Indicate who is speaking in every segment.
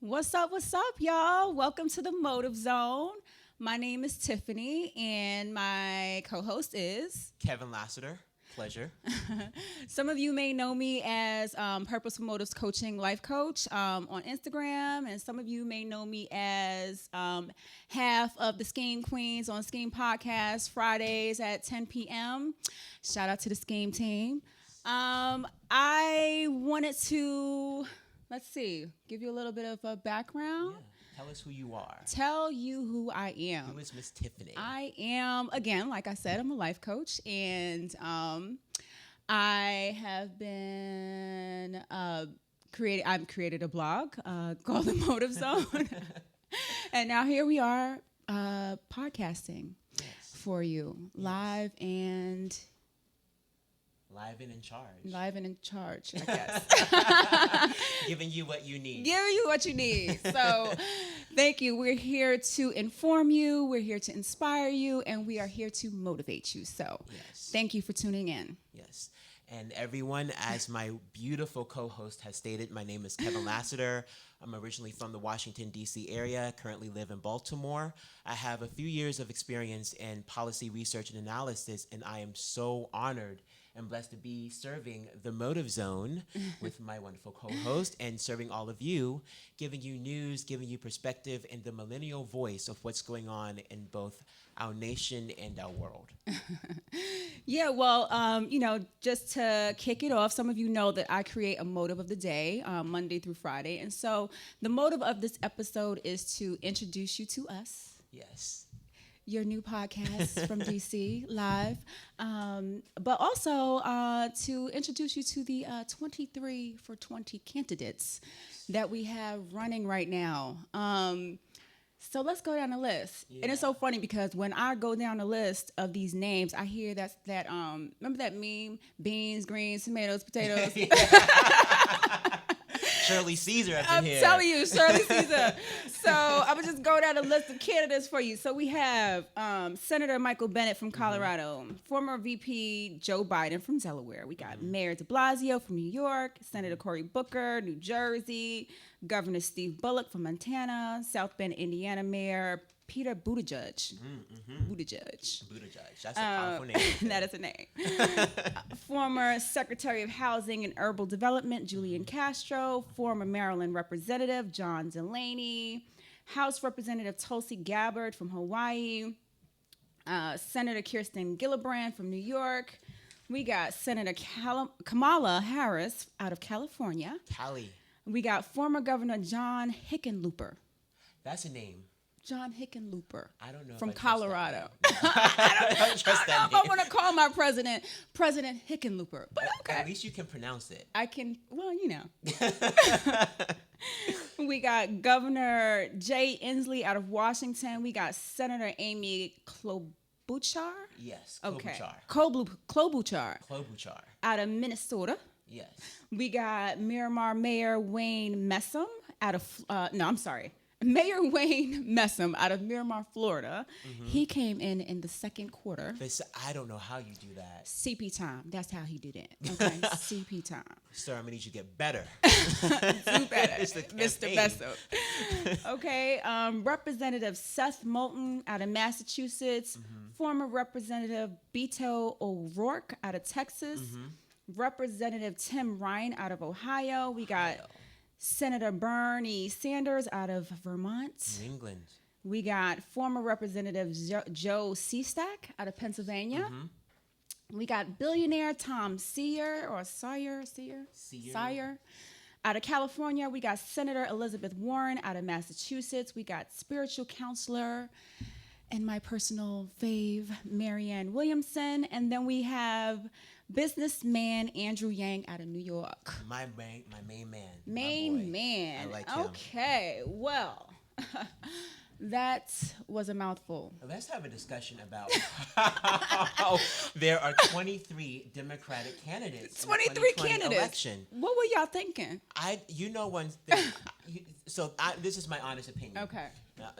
Speaker 1: What's up, y'all? Welcome to the Motive Zone. My name is Tiffany, and my co-host is...
Speaker 2: Kevin Lassiter. Pleasure.
Speaker 1: Some of you may know me as Purposeful Motives Coaching Life Coach on Instagram, and some of you may know me as half of the Scheme Queens on Scheme Podcast, Fridays at 10 p.m. Shout out to the Scheme team. I wanted to... give you a little bit of a background.
Speaker 2: Yeah. Tell us who you are.
Speaker 1: Tell you who I am.
Speaker 2: Who is Miss Tiffany?
Speaker 1: I am, again, like I said, I'm a life coach, and I have been I've created a blog called The Motive Zone, and now here we are podcasting for you, live and
Speaker 2: in charge.
Speaker 1: Live and in charge, I guess.
Speaker 2: Giving you what you need.
Speaker 1: Giving you what you need. So thank you. We're here to inform you. We're here to inspire you. And we are here to motivate you. So Thank you for tuning in.
Speaker 2: Yes. And everyone, as my beautiful co-host has stated, my name is Kevin Lassiter. I'm originally from the Washington, D.C. area, currently live in Baltimore. I have a few years of experience in policy research and analysis, and I am so honored and blessed to be serving the Motive Zone with my wonderful co-host and serving all of you, giving you news, giving you perspective, and the millennial voice of what's going on in both our nation and our world.
Speaker 1: Yeah, well, just to kick it off, some of you know that I create a motive of the day, Monday through Friday. And so the motive of this episode is to introduce you to us.
Speaker 2: Yes.
Speaker 1: Your new podcast from DC live, but also to introduce you to the 23 for 20 candidates that we have running right now. So let's go down the list. Yeah. And it's so funny because when I go down the list of these names, I hear that remember that meme, beans, greens, tomatoes, potatoes?
Speaker 2: Shirley Caesar up in here.
Speaker 1: I'm telling you, Shirley Caesar. So I'm going to just go down the list of candidates for you. So we have Senator Michael Bennet from Colorado, former VP Joe Biden from Delaware. We got Mayor de Blasio from New York, Senator Cory Booker, New Jersey, Governor Steve Bullock from Montana, South Bend, Indiana Mayor Peter Buttigieg. Buttigieg.
Speaker 2: That's a powerful name.
Speaker 1: That is a name. Former Secretary of Housing and Urban Development, Julian Castro. Former Maryland Representative, John Delaney. House Representative Tulsi Gabbard from Hawaii. Senator Kirsten Gillibrand from New York. We got Senator Kamala Harris out of California.
Speaker 2: Cali.
Speaker 1: We got former Governor John Hickenlooper.
Speaker 2: That's a name.
Speaker 1: John Hickenlooper.
Speaker 2: I don't know.
Speaker 1: From Colorado.
Speaker 2: I don't trust that
Speaker 1: name. I want to call my President Hickenlooper. But okay.
Speaker 2: At least you can pronounce it.
Speaker 1: I can, well, you know. We got Governor Jay Inslee out of Washington. We got Senator Amy Klobuchar.
Speaker 2: Yes,
Speaker 1: Klobuchar.
Speaker 2: Klobuchar.
Speaker 1: Out of Minnesota.
Speaker 2: Yes.
Speaker 1: We got Miramar Mayor Wayne Messam out of, Mayor Wayne Messam out of Miramar, Florida. He came in the second quarter.
Speaker 2: I don't know how you do that.
Speaker 1: CP time. That's how he did it. Okay, CP time.
Speaker 2: Sir, I'm going to need you to get better.
Speaker 1: Do better, Mr. Messam. Okay, Representative Seth Moulton out of Massachusetts. Former Representative Beto O'Rourke out of Texas. Representative Tim Ryan out of Ohio. We got Senator Bernie Sanders out of Vermont.
Speaker 2: New England.
Speaker 1: We got former Representative Joe Seastack out of Pennsylvania. We got billionaire Tom Sawyer out of California. We got Senator Elizabeth Warren out of Massachusetts. We got spiritual counselor and my personal fave, Marianne Williamson. And then we have businessman Andrew Yang out of New York.
Speaker 2: My main man.
Speaker 1: Main man.
Speaker 2: I like him.
Speaker 1: Okay, well, that was a mouthful.
Speaker 2: Let's have a discussion about how there are 23 Democratic candidates
Speaker 1: 23
Speaker 2: in the 2020
Speaker 1: candidates.
Speaker 2: election.
Speaker 1: What were y'all thinking?
Speaker 2: One thing. This is my honest opinion.
Speaker 1: Okay.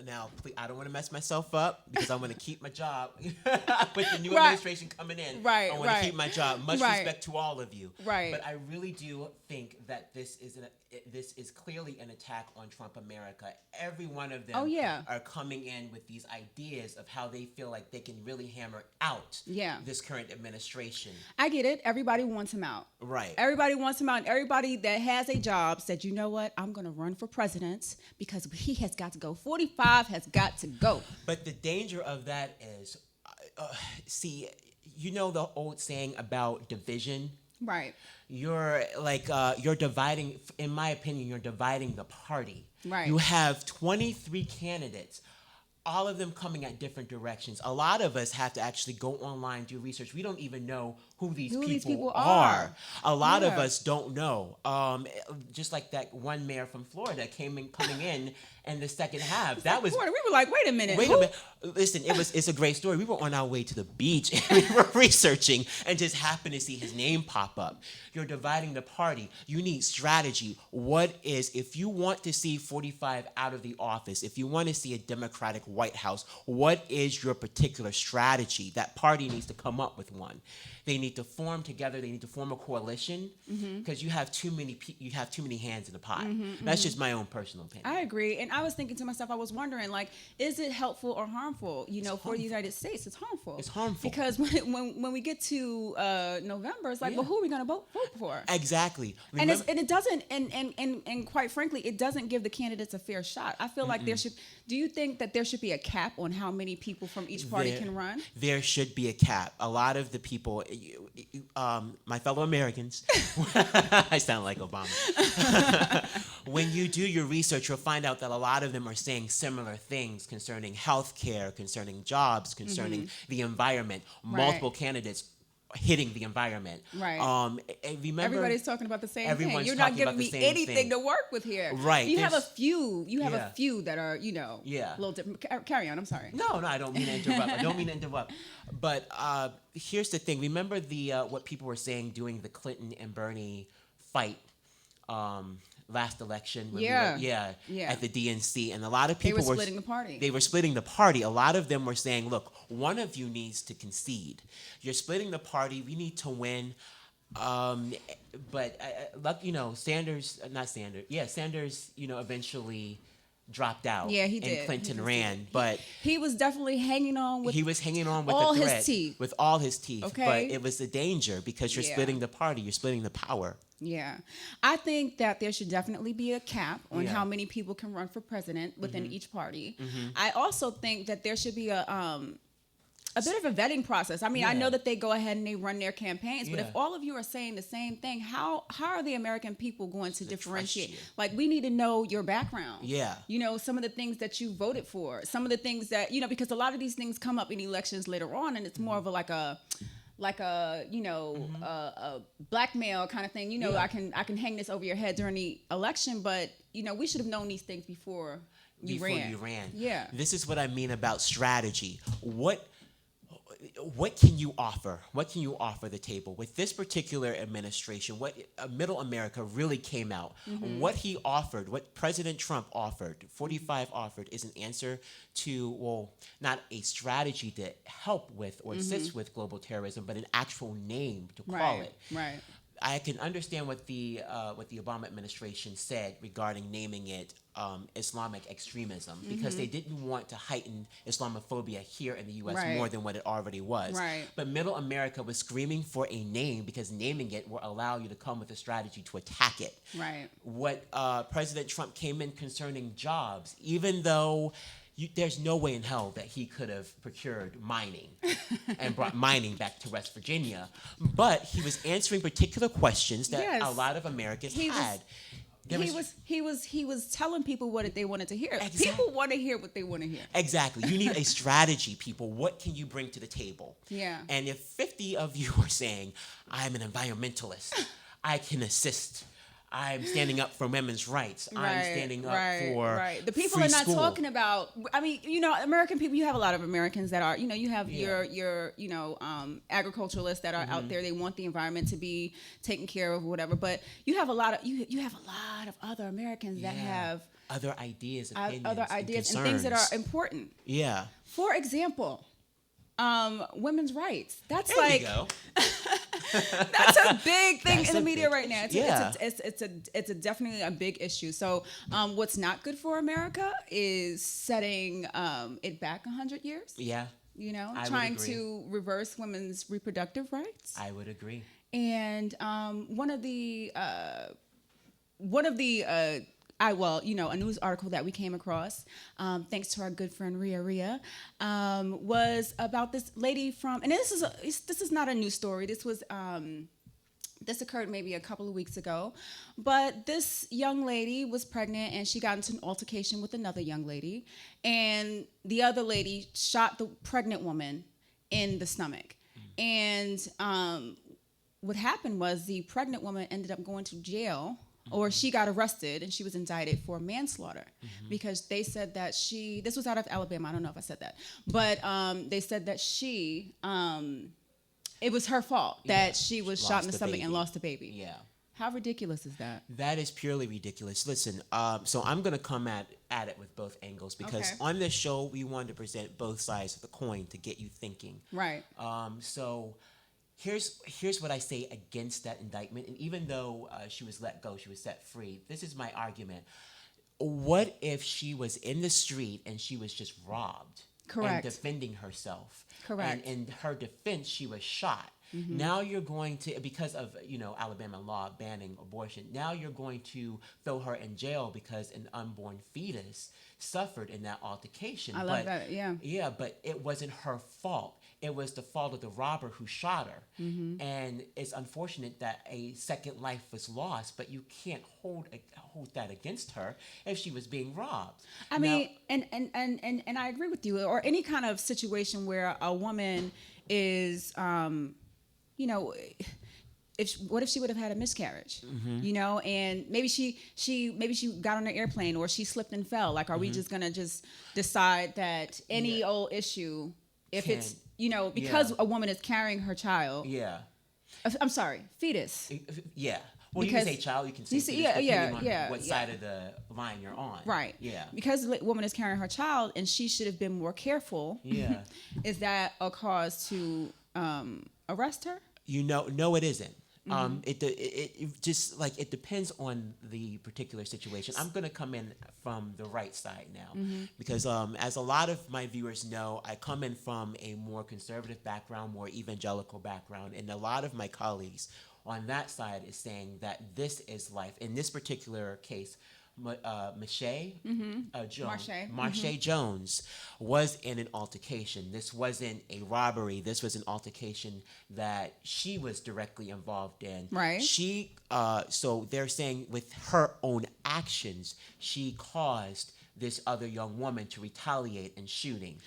Speaker 2: Now, please, I don't want to mess myself up because I want to keep my job with the new
Speaker 1: Right.
Speaker 2: administration coming in.
Speaker 1: Right,
Speaker 2: I want
Speaker 1: right.
Speaker 2: to keep my job. Much
Speaker 1: Right.
Speaker 2: respect to all of you.
Speaker 1: Right.
Speaker 2: But I really do think that this is clearly an attack on Trump America. Every one of them
Speaker 1: Oh, yeah.
Speaker 2: are coming in with these ideas of how they feel like they can really hammer out
Speaker 1: Yeah.
Speaker 2: this current administration.
Speaker 1: I get it. Everybody wants him out.
Speaker 2: Right.
Speaker 1: Everybody wants him out. And everybody that has a job said, you know what? I'm going to run for president because he has got to go. 45 has got to go.
Speaker 2: But the danger of that is, see, you know the old saying about division?
Speaker 1: Right.
Speaker 2: You're dividing, in my opinion, you're dividing the party.
Speaker 1: Right.
Speaker 2: You have 23 candidates, all of them coming at different directions. A lot of us have to actually go online, do research. We don't even know who these people are. A lot of
Speaker 1: Yeah.
Speaker 2: us don't know. Just like that one mayor from Florida coming in, and the second half, that was.
Speaker 1: We were like, wait a minute.
Speaker 2: Wait a minute. Listen, it's a great story. We were on our way to the beach and we were researching and just happened to see his name pop up. You're dividing the party. You need strategy. If you want to see 45 out of the office, if you want to see a Democratic White House, what is your particular strategy? That party needs to come up with one. They need to form together. They need to form a coalition because you have too many hands in the pie. That's just my own personal opinion.
Speaker 1: I agree. And I was thinking to myself, I was wondering, like, is it helpful or harmful? For the United States, it's harmful.
Speaker 2: It's harmful.
Speaker 1: Because when we get to November, it's like, well, who are we going to vote for?
Speaker 2: Exactly.
Speaker 1: And it doesn't, and quite frankly, it doesn't give the candidates a fair shot. I feel like do you think that there should be a cap on how many people from each party can run?
Speaker 2: There should be a cap. A lot of the people, my fellow Americans, I sound like Obama. When you do your research, you'll find out that a lot of them are saying similar things concerning healthcare, concerning jobs, concerning the environment. Multiple candidates hitting the environment.
Speaker 1: Right.
Speaker 2: Remember,
Speaker 1: everybody's talking about the same thing.
Speaker 2: everyone's
Speaker 1: You're not
Speaker 2: talking
Speaker 1: giving
Speaker 2: about the
Speaker 1: me
Speaker 2: same
Speaker 1: anything
Speaker 2: thing.
Speaker 1: to work with here.
Speaker 2: Right.
Speaker 1: You have a
Speaker 2: There's-
Speaker 1: few. You have
Speaker 2: Yeah.
Speaker 1: a few that are,
Speaker 2: Yeah.
Speaker 1: a little different. Carry on. I'm sorry.
Speaker 2: No, I don't mean to interrupt. But here's the thing. Remember what people were saying during the Clinton and Bernie fight last election? When
Speaker 1: Yeah.
Speaker 2: at the DNC. And a lot of
Speaker 1: They
Speaker 2: people
Speaker 1: were splitting the party.
Speaker 2: They were splitting the party. A lot of them were saying, look, one of you needs to concede. You're splitting the party. We need to win. But Sanders, eventually dropped out.
Speaker 1: Yeah, he did.
Speaker 2: And Clinton
Speaker 1: He
Speaker 2: ran, but
Speaker 1: He was definitely hanging on with.
Speaker 2: he was hanging on with
Speaker 1: all
Speaker 2: the
Speaker 1: his
Speaker 2: thread,
Speaker 1: teeth.
Speaker 2: with all his teeth.
Speaker 1: Okay.
Speaker 2: But it was a danger because you're
Speaker 1: Yeah.
Speaker 2: splitting the party. You're splitting the power.
Speaker 1: Yeah, I think that there should definitely be a cap on
Speaker 2: Yeah.
Speaker 1: how many people can run for president within each party. I also think that there should be a bit of a vetting process. I mean, I
Speaker 2: Yeah.
Speaker 1: know that they go ahead and they run their campaigns, but
Speaker 2: Yeah.
Speaker 1: if all of you are saying the same thing, how are the American people going to differentiate?
Speaker 2: you.
Speaker 1: Like, we need to know your background.
Speaker 2: Yeah.
Speaker 1: Some of the things that you voted for, some of the things that, because a lot of these things come up in elections later on, and it's more of a a blackmail kind of thing.
Speaker 2: Yeah.
Speaker 1: I can hang this over your head during the election, but we should have known these things before you ran. Yeah.
Speaker 2: This is what I mean about strategy. What can you offer? What can you offer the table with this particular administration? What Middle America really came out. What he offered, what President Trump offered, 45 offered, is an answer to, not a strategy to help with or assist with global terrorism, but an actual name to call it.
Speaker 1: Right.
Speaker 2: I can understand what the Obama administration said regarding naming it Islamic extremism because they didn't want to heighten Islamophobia here in the U.S.
Speaker 1: Right.
Speaker 2: more than what it already was.
Speaker 1: Right.
Speaker 2: But Middle America was screaming for a name because naming it will allow you to come with a strategy to attack it.
Speaker 1: Right.
Speaker 2: What President Trump came in concerning jobs, even though there's no way in hell that he could have procured mining and brought mining back to West Virginia. But he was answering particular questions that
Speaker 1: Yes.
Speaker 2: a lot of Americans had.
Speaker 1: He was telling people what they wanted to hear.
Speaker 2: Exactly.
Speaker 1: People want to hear what they want to hear.
Speaker 2: Exactly. You need a strategy, people. What can you bring to the table?
Speaker 1: Yeah.
Speaker 2: And if 50 of you are saying, I'm an environmentalist, I can assist, I'm standing up for women's rights. I'm standing up for
Speaker 1: the people
Speaker 2: free
Speaker 1: are not
Speaker 2: school.
Speaker 1: talking about. I mean, American people. You have a lot of Americans that are, you have your agriculturalists that are out there. They want the environment to be taken care of, or whatever. But you have a lot of you have a lot of other Americans that have
Speaker 2: other ideas, opinions,
Speaker 1: and things that are important.
Speaker 2: Yeah.
Speaker 1: For example, women's rights. That's
Speaker 2: there you go.
Speaker 1: That's a big thing in the media right now. It's definitely a big issue. So what's not good for America is setting it back 100 years.
Speaker 2: Yeah.
Speaker 1: Trying to reverse women's reproductive rights.
Speaker 2: I would agree.
Speaker 1: And one of the a news article that we came across, thanks to our good friend Ria, was about this lady from, and this is not a news story. This was this occurred maybe a couple of weeks ago, but this young lady was pregnant and she got into an altercation with another young lady, and the other lady shot the pregnant woman in the stomach, and what happened was the pregnant woman ended up going to jail. Or she got arrested and she was indicted for manslaughter because they said that this was out of Alabama. I don't know if I said that, but they said that it was her fault that she was shot in the stomach and lost a baby.
Speaker 2: Yeah.
Speaker 1: How ridiculous is that?
Speaker 2: That is purely ridiculous. Listen, so I'm going to come at it with both angles because on this show, we wanted to present both sides of the coin to get you thinking.
Speaker 1: Right.
Speaker 2: So here's what I say against that indictment. And even though she was let go, she was set free. This is my argument. What if she was in the street and she was just robbed?
Speaker 1: Correct.
Speaker 2: And defending herself.
Speaker 1: Correct.
Speaker 2: And in her defense, she was shot. Now you're going to, because of Alabama law banning abortion, now you're going to throw her in jail because an unborn fetus suffered in that altercation.
Speaker 1: I love that, yeah.
Speaker 2: Yeah, but it wasn't her fault. It was the fault of the robber who shot her. And it's unfortunate that a second life was lost, but you can't hold that against her if she was being robbed.
Speaker 1: I mean, and I agree with you. Or any kind of situation where a woman is, what if she would have had a miscarriage, and maybe she got on an airplane or she slipped and fell. Like, are we just gonna just decide that any old issue, if it's because a woman is carrying her child? Yeah. I'm sorry, fetus.
Speaker 2: Yeah. Well, because, you can say child, you can say fetus, depending on what side of the line you're on.
Speaker 1: Right.
Speaker 2: Yeah.
Speaker 1: Because the woman is carrying her child and she should have been more careful. Yeah. Is that a cause to arrest her?
Speaker 2: No, it isn't. It just like it depends on the particular situation. I'm going to come in from the right side now because as a lot of my viewers know, I come in from a more conservative background, more evangelical background, and a lot of my colleagues on that side is saying that this is life. In this particular case, Marsha Jones was in an altercation. This wasn't a robbery. This was an altercation that she was directly involved in.
Speaker 1: Right.
Speaker 2: So they're saying with her own actions, she caused this other young woman to retaliate in shooting.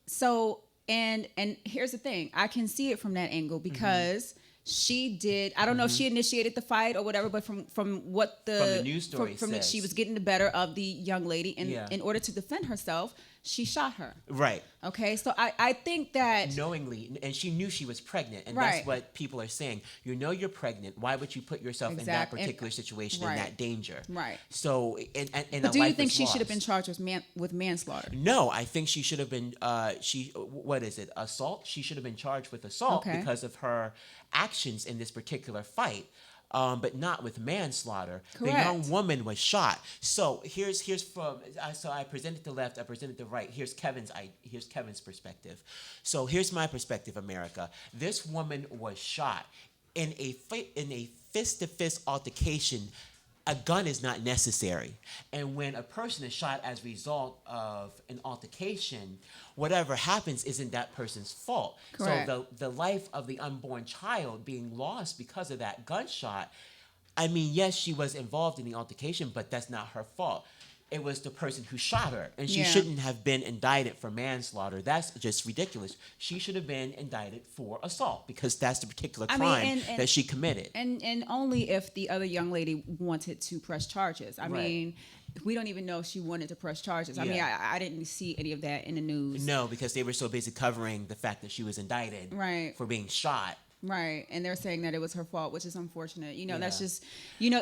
Speaker 1: So, and here's the thing. I can see it from that angle because she did. I don't know if she initiated the fight or whatever, but from what the
Speaker 2: news story says,
Speaker 1: she was getting the better of the young lady, and in order to defend herself, she shot her.
Speaker 2: Right.
Speaker 1: Okay. So I think that
Speaker 2: knowingly, and she knew she was pregnant, and that's what people are saying. You're pregnant. Why would you put yourself in that particular situation, in that danger? Right. So, but
Speaker 1: do you think she should have been charged with manslaughter?
Speaker 2: No, I think she should have been. What is it? Assault. She should have been charged with assault because of her actions in this particular fight. But not with manslaughter. Correct. The young woman was shot. So here's from. So I presented the left. I presented the right. Here's Kevin's perspective. So here's my perspective, America. This woman was shot in a fist-to-fist altercation. A gun is not necessary. And when a person is shot as a result of an altercation, whatever happens isn't that person's fault. Correct. So the life of the unborn child being lost because of that gunshot, I mean, yes, she was involved in the altercation, but that's not her fault. it was the person who shot her, and she
Speaker 1: Yeah.
Speaker 2: shouldn't have been indicted for manslaughter. That's just ridiculous. She should have been indicted for assault because that's the particular
Speaker 1: I
Speaker 2: crime
Speaker 1: mean, and
Speaker 2: that she committed.
Speaker 1: and only if the other young lady wanted to press charges. I
Speaker 2: Right.
Speaker 1: mean, we don't even know if she wanted to press charges. I mean,
Speaker 2: Yeah.
Speaker 1: I didn't see any of that in the news.
Speaker 2: No, because they were so busy covering the fact that she was indicted
Speaker 1: Right.
Speaker 2: for being shot.
Speaker 1: Right, and they're saying that it was her fault, which is unfortunate. You know, that's
Speaker 2: Yeah.
Speaker 1: just,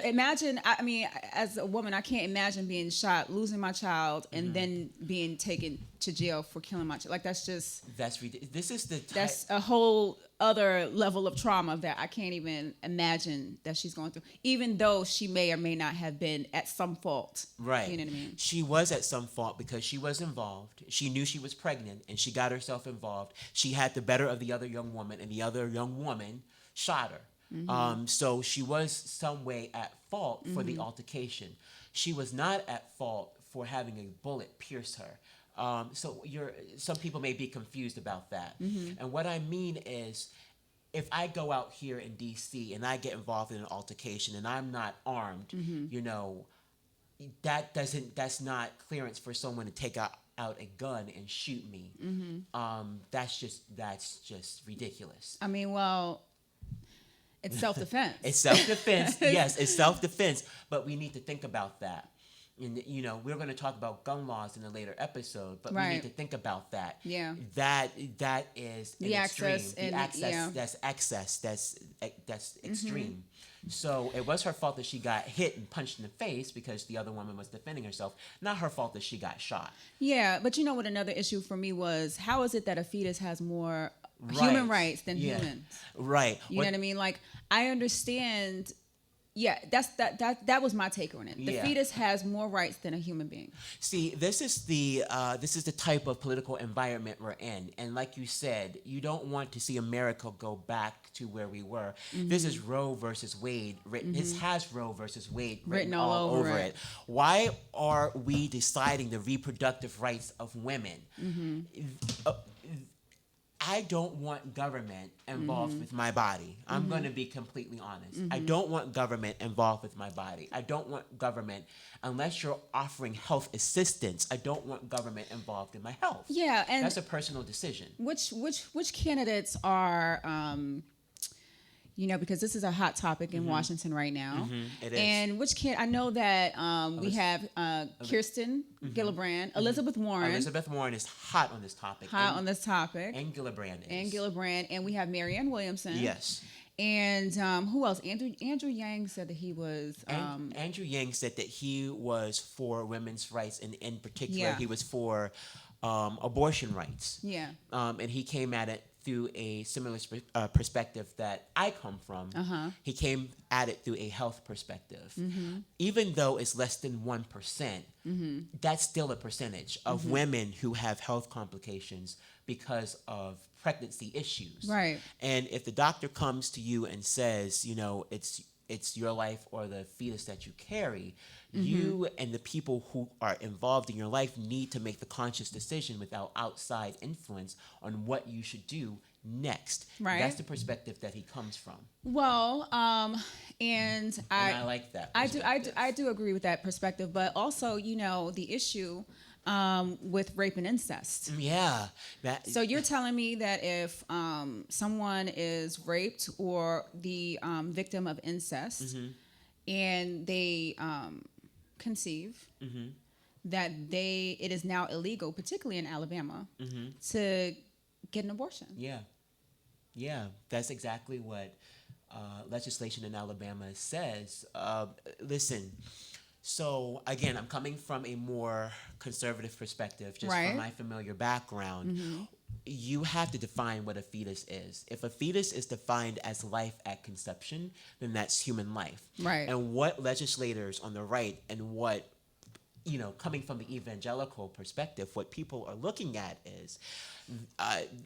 Speaker 1: imagine. I mean, as a woman, I can't imagine being shot, losing my child, and then being taken to jail for killing my child. Like that's just
Speaker 2: That's ridiculous. This is the type.
Speaker 1: that's a whole other level of trauma that I can't even imagine that she's going through. Even though she may or may not have been at some fault.
Speaker 2: Right.
Speaker 1: You know what I mean?
Speaker 2: She was at some fault because she was involved. She knew she was pregnant and she got herself involved. She had the better of the other young woman, and the other young woman shot her. So she was some way at fault for the altercation. She was not at fault for having a bullet pierce her. So some people may be confused about that. And what I mean is, if I go out here in D.C. and I get involved in an altercation and I'm not armed, that's not clearance for someone to take out a gun and shoot me. That's just ridiculous.
Speaker 1: I mean, well, it's self-defense.
Speaker 2: It's self-defense. Yes, it's self-defense. But we need to think about that. And, we're going to talk about gun laws in a later episode, but we
Speaker 1: Right.
Speaker 2: need to think about that.
Speaker 1: Yeah.
Speaker 2: That is
Speaker 1: The
Speaker 2: an
Speaker 1: access
Speaker 2: extreme.
Speaker 1: and
Speaker 2: The access,
Speaker 1: yeah.
Speaker 2: that's excess. That's extreme. So it was her fault that she got hit and punched in the face because the other woman was defending herself. Not her fault that she got shot.
Speaker 1: Yeah, but you know what another issue for me was, how is it that a fetus has more human rights than humans?
Speaker 2: Right.
Speaker 1: You know what I mean? Like, I understand. Yeah, that was my take on it. The
Speaker 2: Yeah.
Speaker 1: fetus has more rights than a human being.
Speaker 2: See, this is the type of political environment we're in, and like you said, you don't want to see America go back to where we were. This is Roe versus Wade written. This has Roe versus Wade written all over it. Why are we deciding the reproductive rights of women? I don't want government involved with my body. I'm going to be completely honest. I don't want government involved with my body. I don't want government, unless you're offering health assistance, I don't want government involved in my health.
Speaker 1: Yeah, and
Speaker 2: that's a personal decision.
Speaker 1: Which candidates are, because this is a hot topic in Washington right now.
Speaker 2: It is.
Speaker 1: And I know that we have Kirsten Gillibrand, Elizabeth Warren.
Speaker 2: Elizabeth Warren is hot on this topic.
Speaker 1: On this topic.
Speaker 2: And Gillibrand is.
Speaker 1: And Gillibrand. And we have Marianne Williamson.
Speaker 2: Yes.
Speaker 1: And who else? Andrew Yang said that he was...
Speaker 2: Andrew Yang said that he was for women's rights, and in particular, he was for abortion rights.
Speaker 1: Yeah.
Speaker 2: And he came at it through a similar perspective that I come from. He came at it through a health perspective. Even though it's less than 1%, that's still a percentage of women who have health complications because of pregnancy issues.
Speaker 1: Right.
Speaker 2: And if the doctor comes to you and says, it's your life or the fetus that you carry, you and the people who are involved in your life need to make the conscious decision without outside influence on what you should do next.
Speaker 1: Right.
Speaker 2: That's the perspective that he comes from.
Speaker 1: Well, and
Speaker 2: I like that perspective.
Speaker 1: I do agree with that perspective, but also, the issue with rape and incest.
Speaker 2: Yeah.
Speaker 1: So you're telling me that if someone is raped or the victim of incest and they conceive, that it is now illegal, particularly in Alabama, to get an abortion.
Speaker 2: Yeah, that's exactly what legislation in Alabama says. Listen, so again, I'm coming from a more conservative perspective, just from my familiar background. You have to define what a fetus is. If a fetus is defined as life at conception, then that's human life.
Speaker 1: Right.
Speaker 2: And what legislators on the right and what, coming from the evangelical perspective, what people are looking at is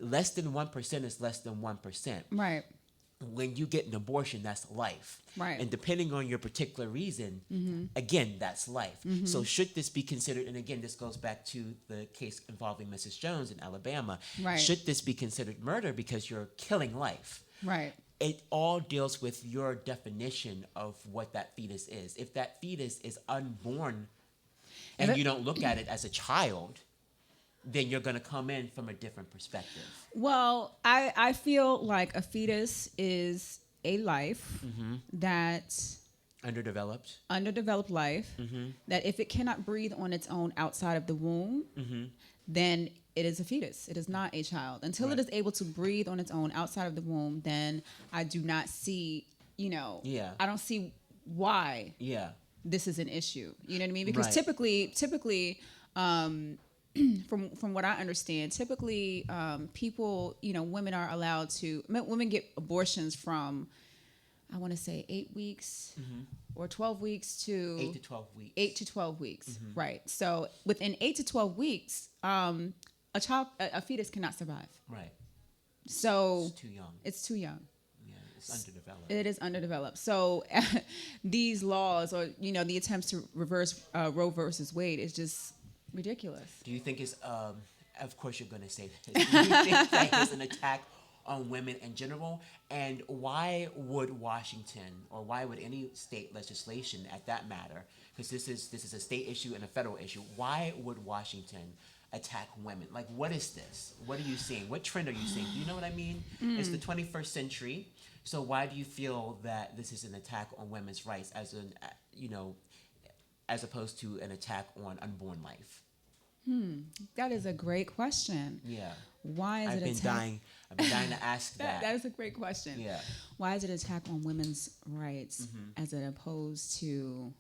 Speaker 2: less than 1% is less than 1%.
Speaker 1: Right.
Speaker 2: When you get an abortion, that's life.
Speaker 1: Right.
Speaker 2: And depending on your particular reason, again, that's life. So should this be considered, and again, this goes back to the case involving Mrs. Jones in Alabama,
Speaker 1: Right.
Speaker 2: should this be considered murder because you're killing life?
Speaker 1: Right.
Speaker 2: It all deals with your definition of what that fetus is. If that fetus is unborn, and
Speaker 1: If it-
Speaker 2: you don't look at it as a child, then you're going to come in from a different perspective.
Speaker 1: Well, I feel like a fetus is a life that
Speaker 2: Underdeveloped.
Speaker 1: life that if it cannot breathe on its own outside of the womb, then it is a fetus. It is not a child. Until
Speaker 2: Right.
Speaker 1: it is able to breathe on its own outside of the womb, then I do not see,
Speaker 2: Yeah.
Speaker 1: I don't see why
Speaker 2: Yeah.
Speaker 1: this is an issue. You know what I mean? Because
Speaker 2: Right.
Speaker 1: typically, from what I understand, typically people, women are allowed to, women get abortions from, I want to say 8 weeks or 12 weeks to
Speaker 2: 8 to 12 weeks.
Speaker 1: 8 to 12 weeks, right? So within 8 to 12 weeks, a fetus cannot survive.
Speaker 2: Right.
Speaker 1: So
Speaker 2: It's too young.
Speaker 1: it's too young.
Speaker 2: Yeah, it's underdeveloped.
Speaker 1: It is underdeveloped. So these laws, or the attempts to reverse Roe versus Wade, is just ridiculous.
Speaker 2: Do you think it's, of course you're going to say this, do you think that it's an attack on women in general? And why would Washington, or why would any state legislation at that matter, because this is a state issue and a federal issue, why would Washington attack women? Like, what is this? What are you seeing? What trend are you seeing? Do you know what I mean? It's the 21st century. So why do you feel that this is an attack on women's rights as as opposed to an attack on unborn life?
Speaker 1: That is a great question.
Speaker 2: Yeah.
Speaker 1: Why is
Speaker 2: I've
Speaker 1: it
Speaker 2: been
Speaker 1: attack?
Speaker 2: dying to ask that.
Speaker 1: That is a great question.
Speaker 2: Yeah.
Speaker 1: Why is it an attack on women's rights as opposed to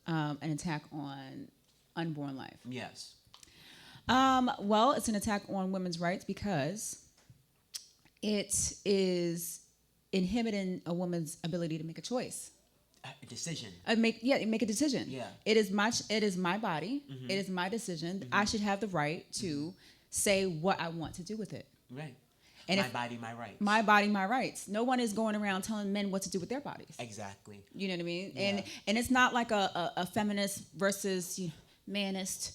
Speaker 1: an attack on unborn life?
Speaker 2: Yes.
Speaker 1: Well, it's an attack on women's rights because it is inhibiting a woman's ability to make a choice.
Speaker 2: A decision.
Speaker 1: Make a decision.
Speaker 2: Yeah.
Speaker 1: It is my body. It is my decision. I should have the right to say what I want to do with it.
Speaker 2: Right.
Speaker 1: And
Speaker 2: My body, my rights.
Speaker 1: My body, my rights. No one is going around telling men what to do with their bodies.
Speaker 2: Exactly.
Speaker 1: You know what I mean?
Speaker 2: Yeah.
Speaker 1: And it's not like a feminist versus manist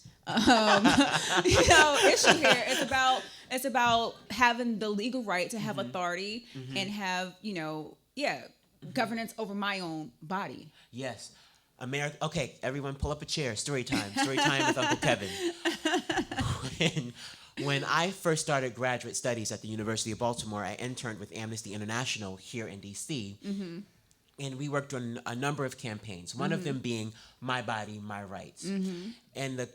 Speaker 1: issue here. It's about having the legal right to have authority and have governance over my own body.
Speaker 2: Yes. America. Okay, everyone, pull up a chair. Story time. Story time with Uncle Kevin. When I first started graduate studies at the University of Baltimore, I interned with Amnesty International here in D.C. And we worked on a number of campaigns. One of them being "My Body, My Rights," and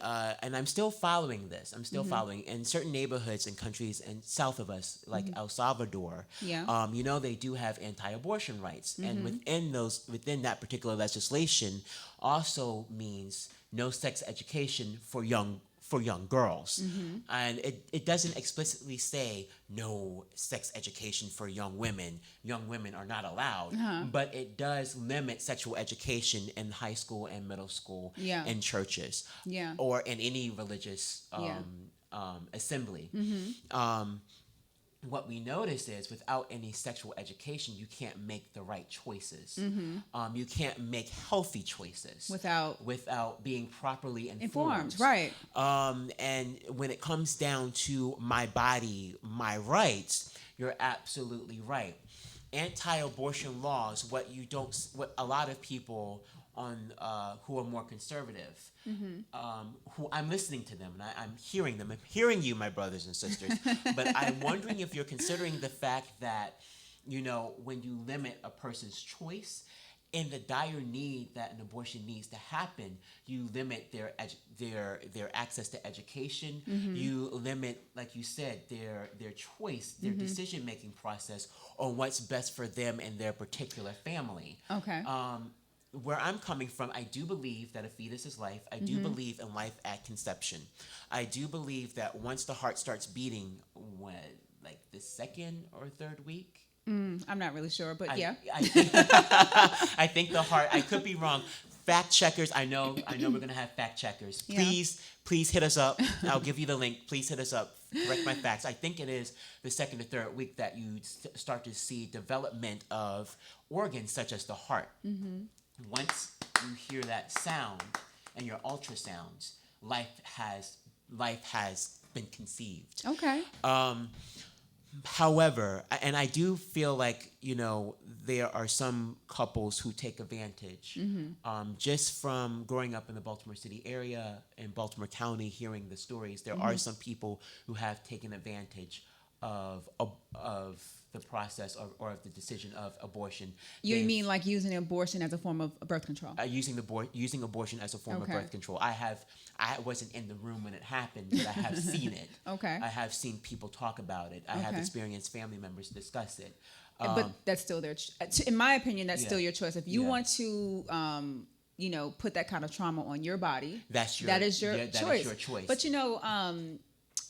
Speaker 2: I'm still following this. I'm still following in certain neighborhoods and countries and south of us, like El Salvador.
Speaker 1: Yeah.
Speaker 2: They do have anti-abortion rights, and within that particular legislation, also means no sex education for young girls. And it doesn't explicitly say no sex education for young women. Young women are not allowed, but it does limit sexual education in high school and middle school in churches or in any religious assembly. What we notice is without any sexual education, you can't make the right choices. You can't make healthy choices without being properly informed.
Speaker 1: Right.
Speaker 2: And when it comes down to my body, my rights, you're absolutely right. Anti-abortion laws, what a lot of people who are more conservative, who I'm listening to them and I'm hearing them. I'm hearing you, my brothers and sisters. But I'm wondering if you're considering the fact that, when you limit a person's choice in the dire need that an abortion needs to happen, you limit their access to education. You limit, like you said, their choice, their decision-making process on what's best for them and their particular family.
Speaker 1: Okay.
Speaker 2: Where I'm coming from, I do believe that a fetus is life. I do believe in life at conception. I do believe that once the heart starts beating, like the second or third week?
Speaker 1: I'm not really sure, but yeah.
Speaker 2: I think the heart, I could be wrong. Fact checkers, I know we're going to have fact checkers.
Speaker 1: Yeah.
Speaker 2: Please hit us up. I'll give you the link. Please hit us up. Correct my facts. I think it is the second or third week that you start to see development of organs such as the heart. Once you hear that sound and your ultrasounds, life has been conceived.
Speaker 1: Okay.
Speaker 2: However, and I do feel like, there are some couples who take advantage, just from growing up in the Baltimore City area and Baltimore County, hearing the stories. There are some people who have taken advantage of the process or of the decision of abortion.
Speaker 1: You mean like using abortion as a form of birth control?
Speaker 2: Using abortion as a form of
Speaker 1: Okay.
Speaker 2: birth control. I wasn't in the room when it happened, but I have seen it.
Speaker 1: Okay.
Speaker 2: I have seen people talk about it. I have
Speaker 1: Okay.
Speaker 2: experienced family members discuss it.
Speaker 1: But that's still their, in my opinion, that's still your choice. If you
Speaker 2: Yeah.
Speaker 1: want to, put that kind of trauma on your body, that is your choice.
Speaker 2: That is your choice.
Speaker 1: But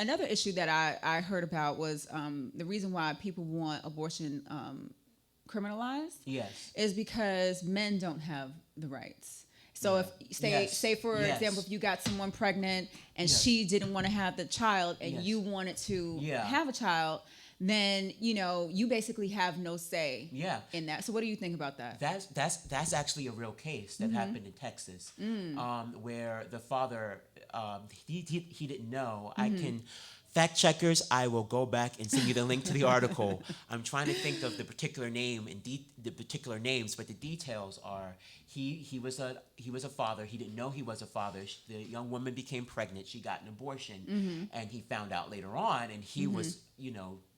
Speaker 1: another issue that I heard about was the reason why people want abortion criminalized.
Speaker 2: Yes.
Speaker 1: Is because men don't have the rights. So
Speaker 2: Yeah.
Speaker 1: if say for example, if you got someone pregnant and she didn't want to have the child and you wanted to have a child, then you basically have no say in that. So what do you think about that?
Speaker 2: That's actually a real case that happened in Texas, where the father he didn't know. I can. Fact checkers, I will go back and send you the link to the article. I'm trying to think of the particular name and the particular names, but the details are he was a father. He didn't know he was a father. The young woman became pregnant. She got an abortion, and he found out later on, and he was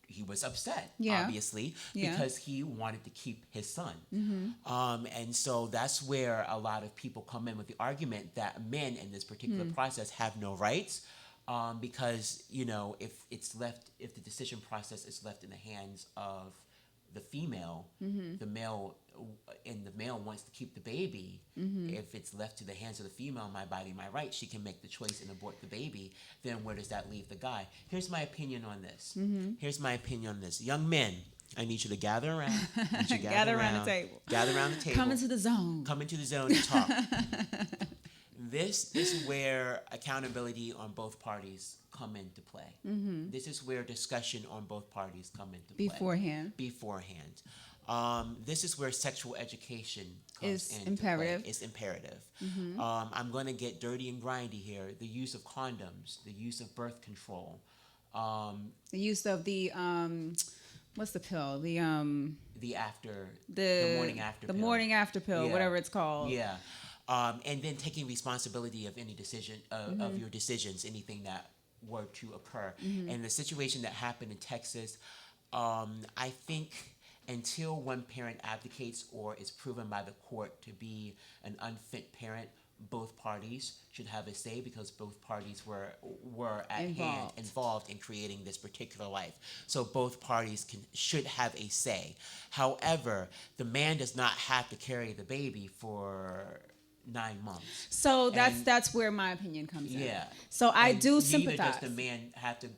Speaker 2: he was upset, obviously, because he wanted to keep his son. And so that's where a lot of people come in with the argument that men in this particular process have no rights. Because if the decision process is left in the hands of the female, the male wants to keep the baby. If it's left to the hands of the female, my body, my right, she can make the choice and abort the baby. Then where does that leave the guy? Here's my opinion on this. Young men, I need you to gather around.
Speaker 1: Gather around the table.
Speaker 2: Gather around the table.
Speaker 1: Come into the zone.
Speaker 2: Come into the zone and talk. This is where accountability on both parties come into play. This is where discussion on both parties come into play. Beforehand. This is where sexual education comes into
Speaker 1: imperative.
Speaker 2: play. It's imperative. I'm going to get dirty and grindy here. The use of condoms, the use of birth control.
Speaker 1: The use of the what's the pill? The
Speaker 2: morning after pill.
Speaker 1: The morning after pill, whatever it's called.
Speaker 2: Yeah. And then taking responsibility of any decision of your decisions, anything that were to occur. And the situation that happened in Texas, I think until one parent abdicates or is proven by the court to be an unfit parent, both parties should have a say because both parties were at hand involved in creating this particular life. So both parties should have a say. However, the man does not have to carry the baby for 9 months.
Speaker 1: So that's where my opinion comes in.
Speaker 2: Yeah.
Speaker 1: So I do sympathize.
Speaker 2: Neither does the man have to,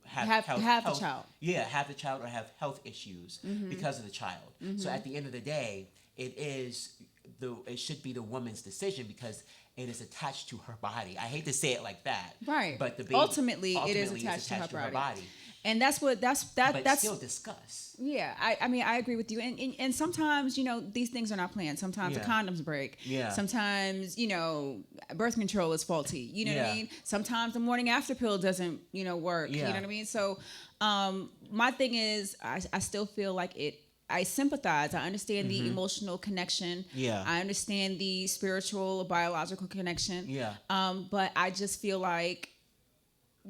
Speaker 1: have the child.
Speaker 2: Yeah, have the child or have health issues because of the child. So at the end of the day, it should be the woman's decision because it is attached to her body. I hate to say it like that.
Speaker 1: Right.
Speaker 2: But the baby
Speaker 1: ultimately it is attached to her body. And that's
Speaker 2: still discuss.
Speaker 1: Yeah, I mean I agree with you. And sometimes these things are not planned. Sometimes the condoms break.
Speaker 2: Yeah.
Speaker 1: Sometimes birth control is faulty. You know what I mean? Sometimes the morning after pill doesn't work.
Speaker 2: Yeah.
Speaker 1: You know what I mean? So my thing is I still feel like I sympathize. I understand the emotional connection.
Speaker 2: Yeah.
Speaker 1: I understand the spiritual or biological connection.
Speaker 2: Yeah.
Speaker 1: But I just feel like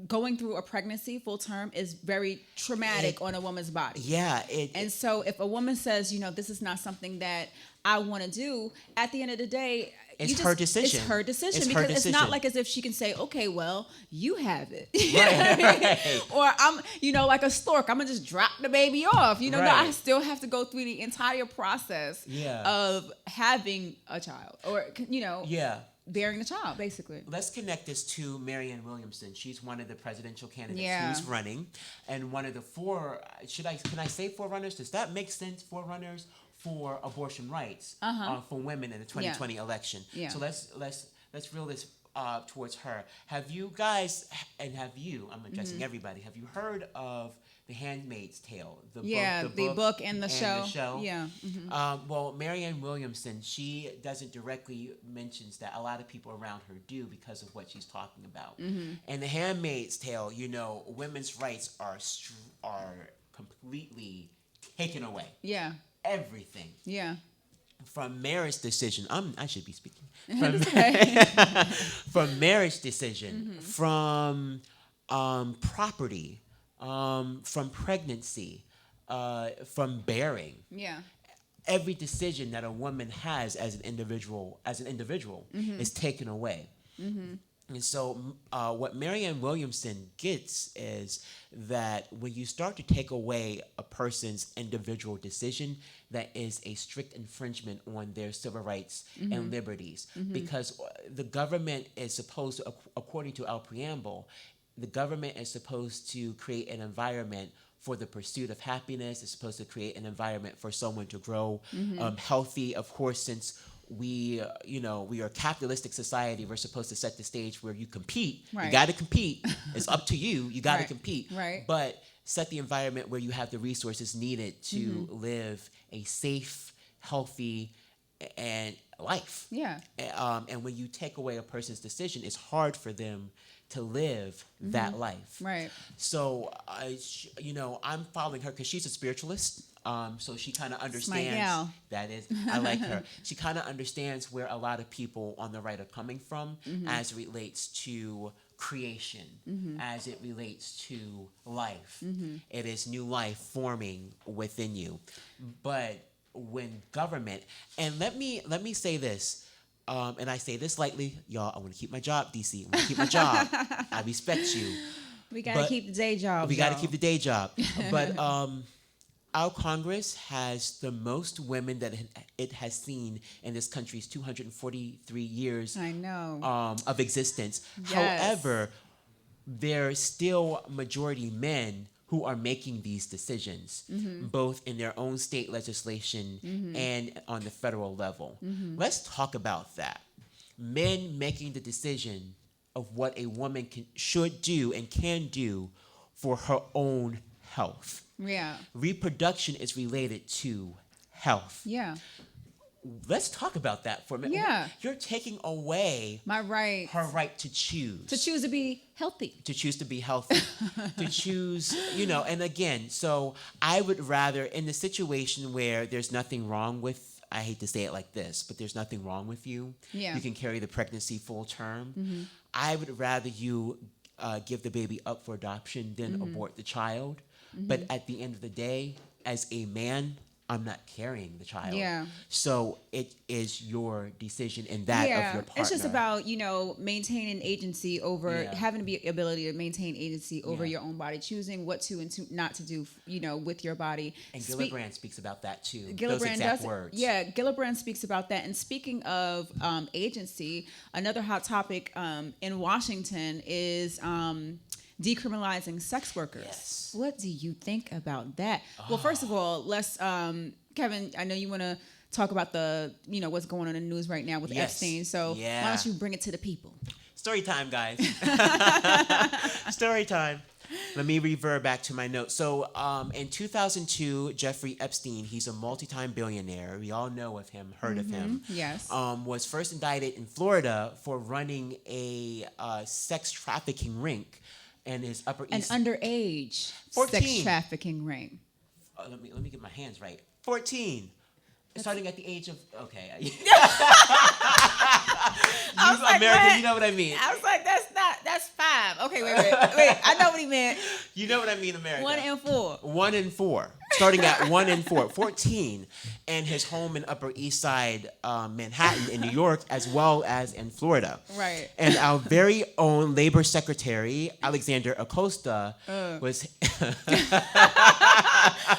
Speaker 1: going through a pregnancy full term is very traumatic on a woman's body.
Speaker 2: Yeah.
Speaker 1: And so if a woman says, this is not something that I want to do, at the end of the day,
Speaker 2: it's her decision.
Speaker 1: It's her decision because it's not like as if she can say, okay, well, you have it.
Speaker 2: Right.
Speaker 1: Or I'm, like a stork, I'm going to just drop the baby off. No, I still have to go through the entire process of having a child or, bearing the child, basically.
Speaker 2: Let's connect this to Marianne Williamson. She's one of the presidential candidates who's running, and one of the can I say forerunners? Does that make sense? Forerunners for abortion rights for women in the 2020 election. Yeah. So let's reel this towards her. Have you guys, I'm addressing everybody, have you heard of The Handmaid's Tale.
Speaker 1: The book and the show. Yeah.
Speaker 2: Well, Marianne Williamson, she doesn't directly mentions that. A lot of people around her do because of what she's talking about. And The Handmaid's Tale, women's rights are completely taken away.
Speaker 1: Yeah.
Speaker 2: Everything.
Speaker 1: Yeah.
Speaker 2: From marriage decision, I should be speaking. From marriage decision, from property, from pregnancy, from bearing.
Speaker 1: Yeah.
Speaker 2: Every decision that a woman has as an individual is taken away. And so what Marianne Williamson gets is that when you start to take away a person's individual decision, that is a strict infringement on their civil rights and liberties. Because the government is supposed to, according to our preamble, the government is supposed to create an environment for the pursuit of happiness. It's supposed to create an environment for someone to grow healthy. Of course, since we are a capitalistic society, we're supposed to set the stage where you compete.
Speaker 1: Right.
Speaker 2: You got to compete. It's up to you. You got to compete.
Speaker 1: Right.
Speaker 2: But set the environment where you have the resources needed to live a safe, healthy, and life.
Speaker 1: Yeah.
Speaker 2: And when you take away a person's decision, it's hard for them to live that life.
Speaker 1: Right.
Speaker 2: So, I'm following her because she's a spiritualist. So she kind of understands.
Speaker 1: My gal.
Speaker 2: That is, I like her. She kind of understands where a lot of people on the right are coming from as it relates to creation, as it relates to life. It is new life forming within you. But when government, and let me say this, and I say this lightly, y'all, I want to keep my job, DC. I want to keep my job. I respect you.
Speaker 1: We got to keep the day job.
Speaker 2: We got to keep the day job. But our Congress has the most women that it has seen in this country's 243 years
Speaker 1: I know.
Speaker 2: Of existence.
Speaker 1: Yes.
Speaker 2: However, there's still majority men who are making these decisions, both in their own state legislation and on the federal level. Let's talk about that. Men making the decision of what a woman should do and can do for her own health.
Speaker 1: Yeah.
Speaker 2: Reproduction is related to health.
Speaker 1: Yeah.
Speaker 2: Let's talk about that for a minute.
Speaker 1: Yeah.
Speaker 2: You're taking away
Speaker 1: My right.
Speaker 2: her right to choose.
Speaker 1: To choose to be healthy.
Speaker 2: To choose to be healthy. To choose, and again, so I would rather, in the situation where there's nothing wrong with, I hate to say it like this, but there's nothing wrong with you.
Speaker 1: Yeah.
Speaker 2: You can carry the pregnancy full term. I would rather you give the baby up for adoption than abort the child. But at the end of the day, as a man, I'm not carrying the child.
Speaker 1: Yeah.
Speaker 2: So it is your decision and that of your partner.
Speaker 1: It's just about, maintaining agency over, having the ability to maintain agency over your own body, choosing what to and not to do, with your body.
Speaker 2: And Gillibrand speaks about that too.
Speaker 1: Gillibrand
Speaker 2: those exact
Speaker 1: does.
Speaker 2: words.
Speaker 1: Yeah, Gillibrand speaks about that. And speaking of agency, another hot topic in Washington is decriminalizing sex workers.
Speaker 2: Yes.
Speaker 1: What do you think about that? Well, first of all, let's Kevin, I know you want to talk about the what's going on in the news right now with Epstein. So why don't you bring it to the people?
Speaker 2: Story time, guys. Story time. Let me revert back to my notes. So in 2002, Jeffrey Epstein, he's a multi-time billionaire. We all know of him, heard of him.
Speaker 1: Yes.
Speaker 2: Was first indicted in Florida for running a sex trafficking ring. And his Upper East...
Speaker 1: An underage
Speaker 2: 14.
Speaker 1: sex trafficking ring.
Speaker 2: Let me get my hands right. 14. Starting at the age of... Okay.
Speaker 1: I was like,
Speaker 2: American,
Speaker 1: what?
Speaker 2: you know what I mean.
Speaker 1: I was like, that's 5. Okay, wait. I know what he meant.
Speaker 2: You know what I mean, America.
Speaker 1: 1 and 4.
Speaker 2: 1 and 4. Starting at 1 and 4. 14. And his home in Upper East Side, Manhattan in New York, as well as in Florida.
Speaker 1: Right.
Speaker 2: And our very own Labor Secretary, Alexander Acosta, was...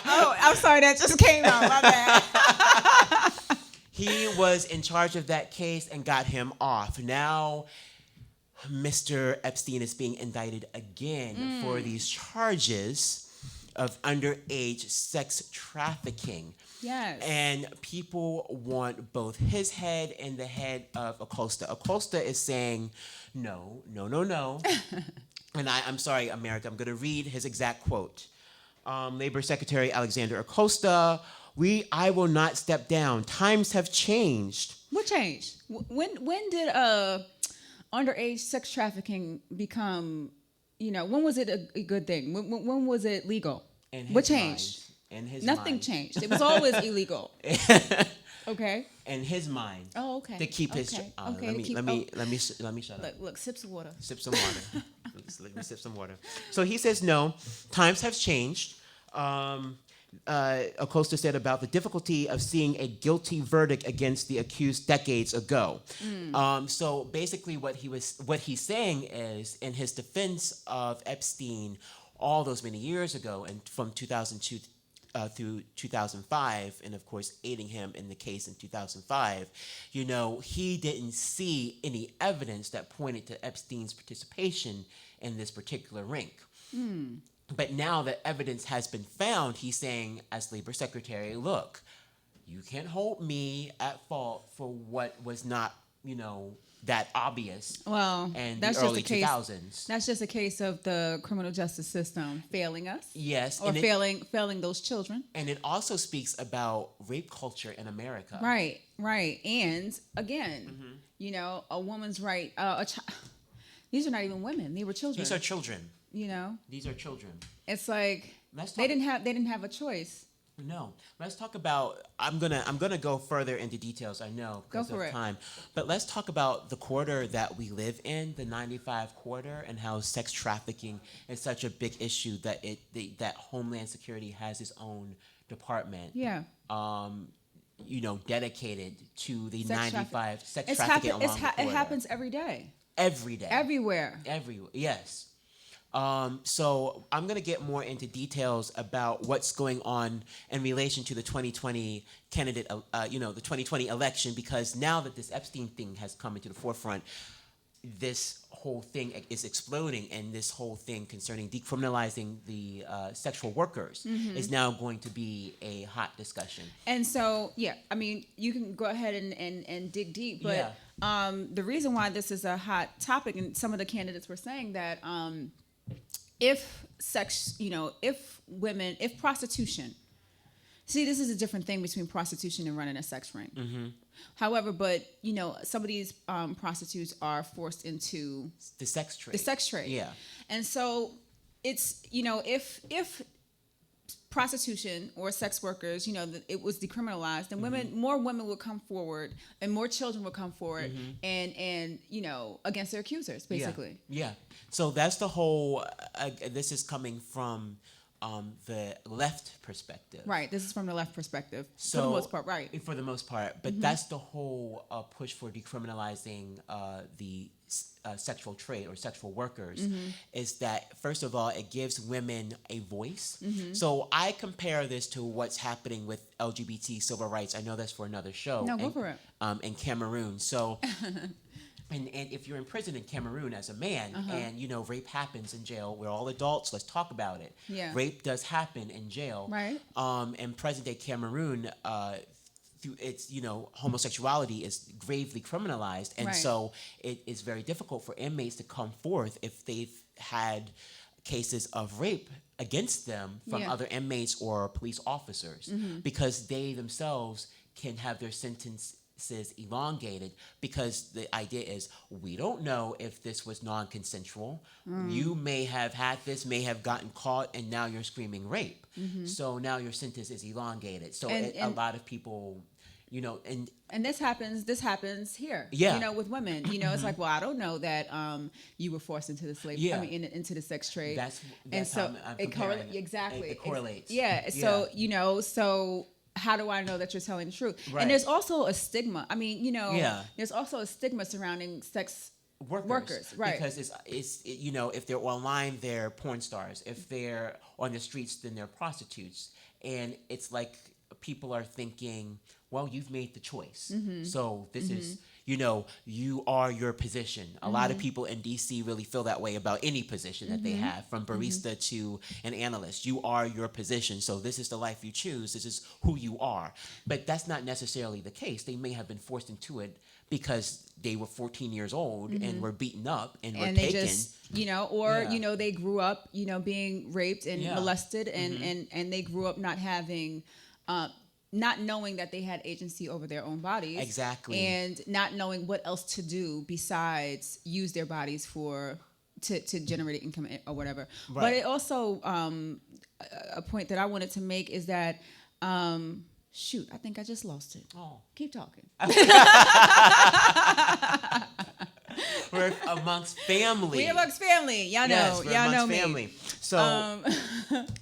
Speaker 1: Oh, I'm sorry, that just came out. My bad.
Speaker 2: He was in charge of that case and got him off. Now, Mr. Epstein is being indicted again for these charges of underage sex trafficking.
Speaker 1: Yes.
Speaker 2: And people want both his head and the head of Acosta. Acosta is saying, no. And I'm sorry, America, I'm going to read his exact quote. Labor Secretary Alexander Acosta, I will not step down. Times have changed.
Speaker 1: What changed? When did underage sex trafficking become, when was it a good thing? When was it legal? What changed?
Speaker 2: In his
Speaker 1: Nothing
Speaker 2: mind.
Speaker 1: changed. It was always illegal. Okay.
Speaker 2: In his mind.
Speaker 1: Oh, okay.
Speaker 2: To keep his.
Speaker 1: Okay.
Speaker 2: Let me shut up.
Speaker 1: Look, sip some water.
Speaker 2: Sip some water. Let me sip some water. So he says no. Times have changed. Acosta said about the difficulty of seeing a guilty verdict against the accused decades ago. So basically, what he's saying is, in his defense of Epstein, all those many years ago, and from 2002 through 2005, and of course aiding him in the case in 2005, he didn't see any evidence that pointed to Epstein's participation in this particular ring. But now that evidence has been found, he's saying, as Labor Secretary, look, you can't hold me at fault for what was not, that obvious.
Speaker 1: Well,
Speaker 2: in
Speaker 1: that's
Speaker 2: the early
Speaker 1: just a case.
Speaker 2: 2000s.
Speaker 1: That's just a case of the criminal justice system failing us.
Speaker 2: Yes,
Speaker 1: or failing those children.
Speaker 2: And it also speaks about rape culture in America.
Speaker 1: Right. And again, a woman's right. These are not even women; they were children.
Speaker 2: These are children.
Speaker 1: These
Speaker 2: are children.
Speaker 1: It's like they didn't have a choice.
Speaker 2: No. Let's talk about. I'm gonna go further into details. I know because of time, but let's talk about the quarter that we live in, the 95 quarter, and how sex trafficking is such a big issue that that Homeland Security has its own department.
Speaker 1: Yeah.
Speaker 2: Dedicated to the
Speaker 1: sex
Speaker 2: 95 sex trafficking along the quarter.
Speaker 1: It happens every day.
Speaker 2: Every day.
Speaker 1: Everywhere.
Speaker 2: Yes. So I'm going to get more into details about what's going on in relation to the 2020 candidate, the 2020 election, because now that this Epstein thing has come into the forefront, this whole thing is exploding, and this whole thing concerning decriminalizing the sexual workers is now going to be a hot discussion. And
Speaker 1: so, you can go ahead and dig deep, but the reason why this is a hot topic, and some of the candidates were saying that if prostitution, this is a different thing between prostitution and running a sex ring. However, but some of these prostitutes are forced into
Speaker 2: the sex trade. Yeah.
Speaker 1: And so it's, if prostitution or sex workers, it was decriminalized, and more women would come forward and more children would come forward and against their accusers, basically.
Speaker 2: Yeah. So that's the whole, this is coming from the left perspective.
Speaker 1: Right. This is from the left perspective.
Speaker 2: So,
Speaker 1: for the most part, right.
Speaker 2: For the most part. But that's the whole push for decriminalizing the sexual trade or sexual workers, is that, first of all, it gives women a voice. So I compare this to what's happening with LGBT civil rights. I know that's for another show.
Speaker 1: No, go for it.
Speaker 2: In Cameroon. So... And if you're in prison in Cameroon as a man, and rape happens in jail, we're all adults. Let's talk about it.
Speaker 1: Yeah.
Speaker 2: Rape does happen in jail.
Speaker 1: Right.
Speaker 2: In present-day Cameroon, through its homosexuality is gravely criminalized, and so it is very difficult for inmates to come forth if they've had cases of rape against them from other inmates or police officers, because they themselves can have their sentences elongated, because the idea is, we don't know if this was non-consensual. You may have had this, may have gotten caught, and now you're screaming rape. So now your sentence is elongated. So a lot of people,
Speaker 1: and this happens here.
Speaker 2: Yeah.
Speaker 1: With women. It's like, well, I don't know that you were forced into the slave.
Speaker 2: Yeah.
Speaker 1: Into the sex trade.
Speaker 2: That's how I'm comparing it.
Speaker 1: Exactly.
Speaker 2: It correlates.
Speaker 1: So so. How do I know that you're telling the truth? Right. And there's also a stigma. There's also a stigma surrounding sex workers, right?
Speaker 2: Because it's if they're online, they're porn stars. If they're on the streets, then they're prostitutes. And it's like people are thinking, well, you've made the choice. So this is, you are your position. A lot of people in DC really feel that way about any position that they have, from barista to an analyst. You are your position. So this is the life you choose. This is who you are. But that's not necessarily the case. They may have been forced into it because they were 14 years old and were beaten up and were
Speaker 1: and
Speaker 2: taken.
Speaker 1: they just or
Speaker 2: Yeah.
Speaker 1: they grew up being raped and
Speaker 2: Yeah.
Speaker 1: molested, and they grew up not having not knowing that they had agency over their own bodies,
Speaker 2: Exactly.
Speaker 1: and not knowing what else to do besides use their bodies to generate income or whatever. But
Speaker 2: Right.
Speaker 1: it also a point that I wanted to make is that shoot, I think I just lost it.
Speaker 2: Oh.
Speaker 1: Keep talking.
Speaker 2: We're amongst family.
Speaker 1: We amongst family. Y'all know.
Speaker 2: Yes, we're
Speaker 1: Y'all know
Speaker 2: amongst
Speaker 1: me.
Speaker 2: family. So,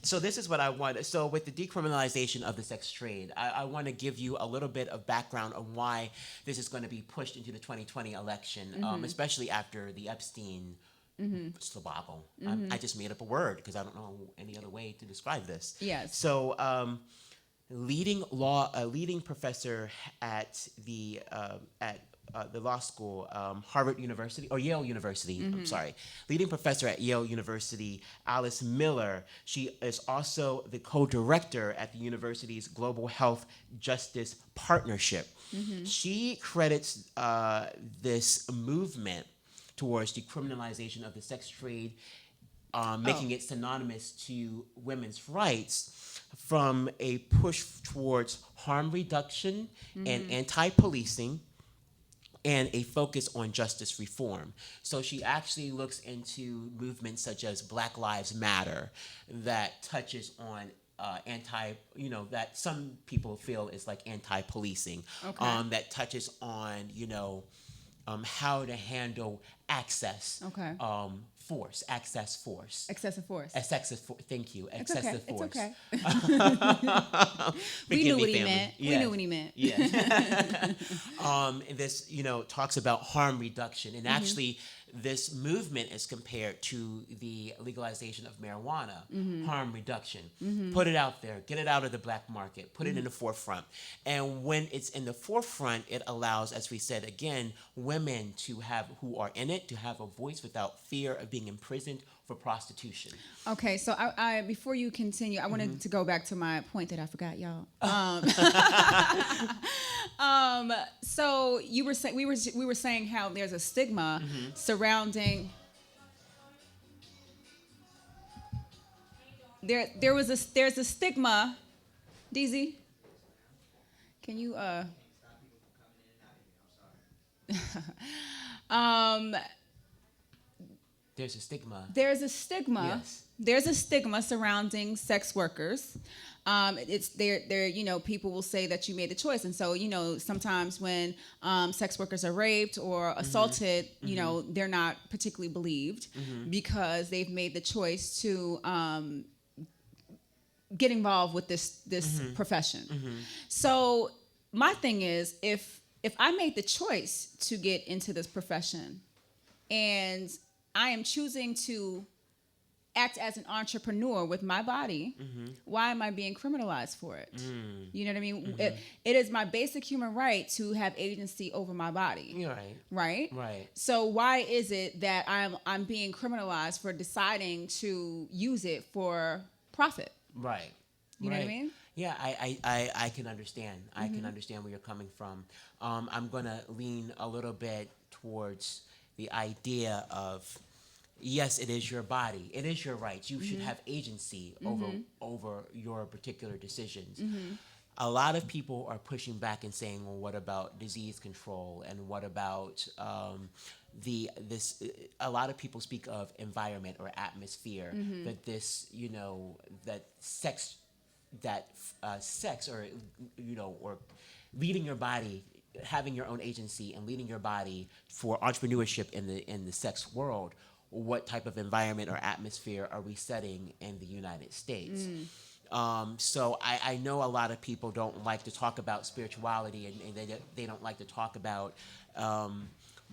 Speaker 2: so this is what I want. So with the decriminalization of the sex trade, I want to give you a little bit of background on why this is going to be pushed into the 2020 election, especially after the Epstein debacle. I just made up a word because I don't know any other way to describe this.
Speaker 1: Yes.
Speaker 2: So, leading professor at the law school, Harvard University or Yale University. I'm sorry, leading professor at Yale University, Alice Miller. She is also the co-director at the university's Global Health Justice Partnership. She credits this movement towards decriminalization of the sex trade, making it synonymous to women's rights, from a push towards harm reduction and anti-policing, and a focus on justice reform. So she actually looks into movements such as Black Lives Matter that touches on that some people feel is like anti-policing, that touches on, how to handle access, excessive force. Thank you. Excessive force.
Speaker 1: It's okay.
Speaker 2: Forgive
Speaker 1: We knew
Speaker 2: me,
Speaker 1: what he
Speaker 2: family.
Speaker 1: meant.
Speaker 2: Yeah.
Speaker 1: We knew what he meant.
Speaker 2: Yeah. And this, talks about harm reduction. And actually, this movement is compared to the legalization of marijuana, harm reduction. Put it out there, get it out of the black market, put it in the forefront. And when it's in the forefront, it allows, as we said again, women who are in it to have a voice without fear of being imprisoned for prostitution.
Speaker 1: Okay, so I before you continue, I wanted to go back to my point that I forgot, y'all. So you were saying we were saying how there's a stigma surrounding. There's a stigma. DZ, can you
Speaker 2: There's a stigma.
Speaker 1: There's a stigma.
Speaker 2: Yes.
Speaker 1: There's a stigma surrounding sex workers. It's there. People will say that you made a choice, and so sometimes when sex workers are raped or assaulted, they're not particularly believed because they've made the choice to get involved with this profession. So my thing is, if I made the choice to get into this profession, and I am choosing to act as an entrepreneur with my body, why am I being criminalized for it? You know what I mean? It is my basic human right to have agency over my body.
Speaker 2: You're right.
Speaker 1: Right?
Speaker 2: Right.
Speaker 1: So why is it that I'm being criminalized for deciding to use it for profit?
Speaker 2: Right.
Speaker 1: You know what I mean?
Speaker 2: Yeah, I can understand. I can understand where you're coming from. I'm going to lean a little bit towards the idea of, yes, it is your body. It is your rights. You should have agency over your particular decisions. A lot of people are pushing back and saying, well, what about disease control? And what about a lot of people speak of environment or atmosphere, that this, that sex or, or leading your body, having your own agency and leading your body for entrepreneurship in the sex world. What type of environment or atmosphere are we setting in the United States? So I know a lot of people don't like to talk about spirituality, and they don't like to talk about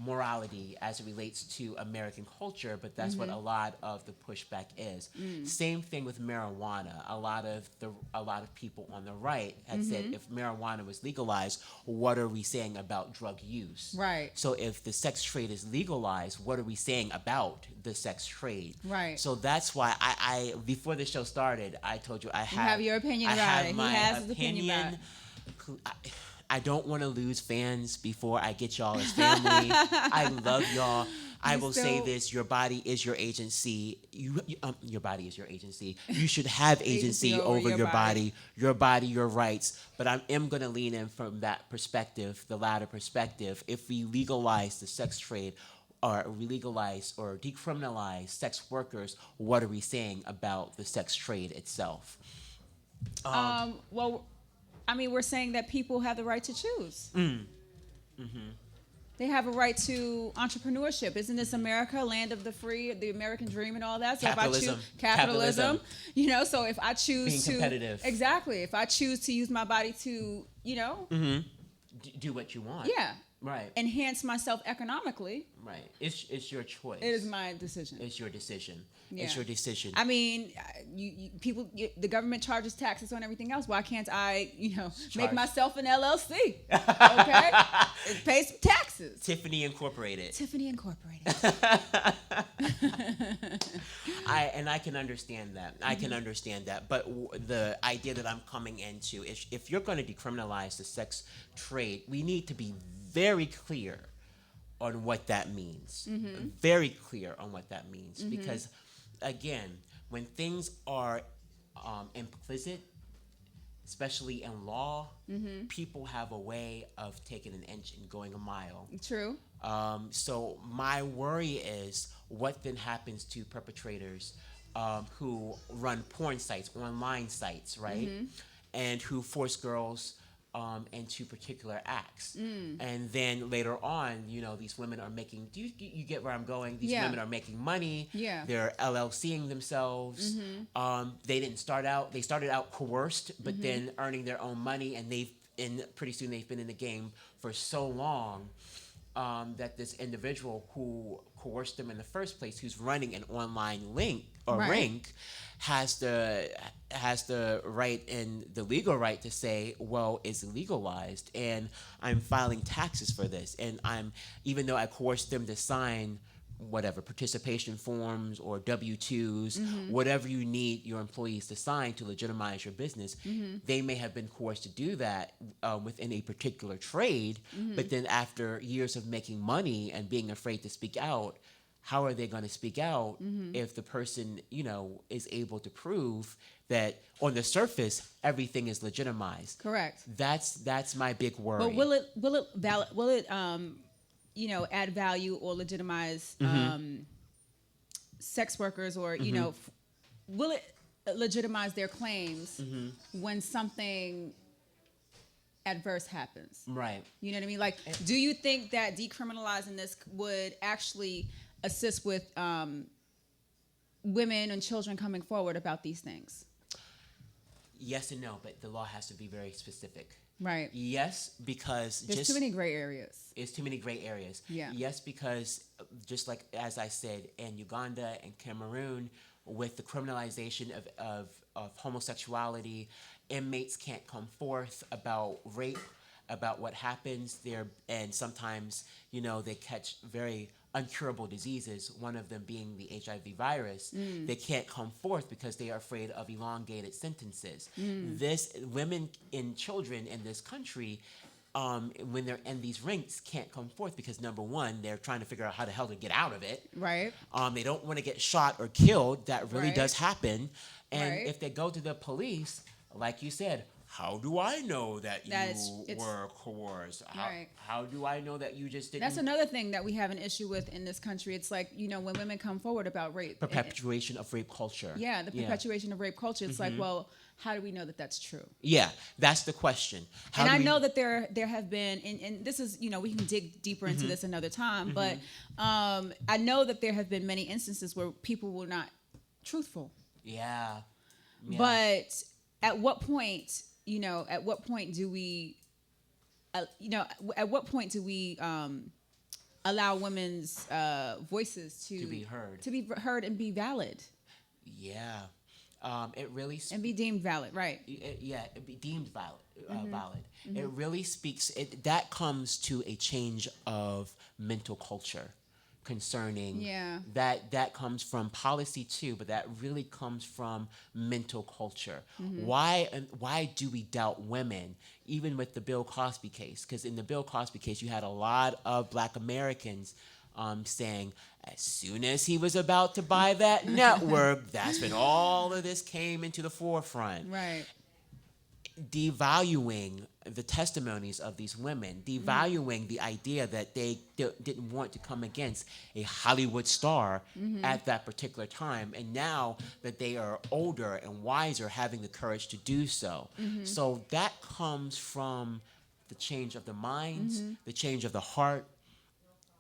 Speaker 2: morality as it relates to American culture, but that's what a lot of the pushback is. Same thing with marijuana. A lot of people on the right had said, if marijuana was legalized, what are we saying about drug use?
Speaker 1: Right.
Speaker 2: So if the sex trade is legalized, what are we saying about the sex trade?
Speaker 1: Right.
Speaker 2: So that's why I before the show started, I told you I
Speaker 1: have your opinion
Speaker 2: I
Speaker 1: about
Speaker 2: have
Speaker 1: it.
Speaker 2: my
Speaker 1: He has his opinion about it.
Speaker 2: I don't want to lose fans before I get y'all as family. I love y'all. I will say this: your body is your agency. Your body is your agency. You should have agency over your body. Your body, your rights. But I am going to lean in from that perspective, the latter perspective. If we legalize the sex trade, or we legalize or decriminalize sex workers, what are we saying about the sex trade itself?
Speaker 1: Well, I mean, we're saying that people have the right to choose. They have a right to entrepreneurship. Isn't this America, land of the free, the American dream, and all that? So
Speaker 2: Capitalism.
Speaker 1: if I choose capitalism, you know, so if I choose
Speaker 2: Being
Speaker 1: to
Speaker 2: competitive.
Speaker 1: exactly, if I choose to use my body to, you know,
Speaker 2: Do what you want.
Speaker 1: yeah,
Speaker 2: Right.
Speaker 1: enhance myself economically,
Speaker 2: Right. It's your choice.
Speaker 1: it is my decision.
Speaker 2: It's your decision.
Speaker 1: Yeah.
Speaker 2: It's your decision.
Speaker 1: I mean, the government charges taxes on everything else. Why can't I, you know, make
Speaker 2: Charge.
Speaker 1: myself an LLC? Okay, pay some taxes.
Speaker 2: Tiffany Incorporated.
Speaker 1: Tiffany Incorporated.
Speaker 2: I can understand that. I can understand that. But the idea that I'm coming into is, if you're going to decriminalize the sex trade, we need to be very clear on what that means. Very clear on what that means. Because, again, when things are implicit, especially in law, people have a way of taking an inch and going a mile.
Speaker 1: True.
Speaker 2: So my worry is, what then happens to perpetrators who run porn sites, online sites, right? And who force girls into particular acts. And then later on, you know, these women are making, you get where I'm going? These women are making money.
Speaker 1: Yeah.
Speaker 2: They're LLCing themselves. They started out coerced, but then earning their own money, and pretty soon they've been in the game for so long that this individual who coerced them in the first place, who's running an online ring, has the right and the legal right to say, well, it's legalized, and I'm filing taxes for this, and even though I coerced them to sign whatever participation forms or W-2s, whatever you need your employees to sign to legitimize your business, they may have been coerced to do that within a particular trade, but then after years of making money and being afraid to speak out, how are they going to speak out if the person, you know, is able to prove that on the surface everything is legitimized?
Speaker 1: Correct.
Speaker 2: That's my big worry.
Speaker 1: But will it you know, add value or legitimize sex workers, or you know, will it legitimize their claims when something adverse happens?
Speaker 2: Right.
Speaker 1: You know what I mean? Like, do you think that decriminalizing this would actually assist with women and children coming forward about these things?
Speaker 2: Yes and no, but the law has to be very specific.
Speaker 1: Right.
Speaker 2: Yes, because
Speaker 1: there's too many gray areas.
Speaker 2: It's too many gray areas.
Speaker 1: Yeah.
Speaker 2: Yes, because just like as I said, in Uganda and Cameroon, with the criminalization of homosexuality, inmates can't come forth about rape, about what happens there, and sometimes, you know, they catch very uncurable diseases, one of them being the HIV virus. They can't come forth because they are afraid of elongated sentences. Women and children in this country, when they're in these rings, can't come forth because, number one, they're trying to figure out how the hell to get out of it.
Speaker 1: Right.
Speaker 2: They don't want to get shot or killed. That really
Speaker 1: Right.
Speaker 2: does happen. And
Speaker 1: Right.
Speaker 2: if they go to the police, like you said, how do I know that you were coerced?
Speaker 1: Right.
Speaker 2: How do I know that you just didn't?
Speaker 1: That's another thing that we have an issue with in this country. It's like, you know, when women come forward about rape.
Speaker 2: Perpetuation of rape culture.
Speaker 1: Yeah, the perpetuation of rape culture. It's like, well, how do we know that that's true?
Speaker 2: Yeah, that's the question.
Speaker 1: And I know that there have been, and this is, you know, we can dig deeper into this another time, but I know that there have been many instances where people were not truthful.
Speaker 2: Yeah.
Speaker 1: But at what point, you know, at what point do we allow women's voices
Speaker 2: To be heard.
Speaker 1: to be heard and be valid
Speaker 2: Yeah. It really
Speaker 1: and be deemed valid, right?
Speaker 2: yeah, it be deemed valid. It really speaks. That comes to a change of mental culture concerning
Speaker 1: Yeah.
Speaker 2: that comes from policy too, but that really comes from mental culture.
Speaker 1: Mm-hmm.
Speaker 2: Why do we doubt women, even with the Bill Cosby case? Because in the Bill Cosby case, you had a lot of Black Americans saying, as soon as he was about to buy that network, that's when all of this came into the forefront.
Speaker 1: Right.
Speaker 2: Devaluing the testimonies of these women, devaluing the idea that they didn't want to come against a Hollywood star at that particular time, and now that they are older and wiser, having the courage to do so. So that comes from the change of the minds, the change of the heart.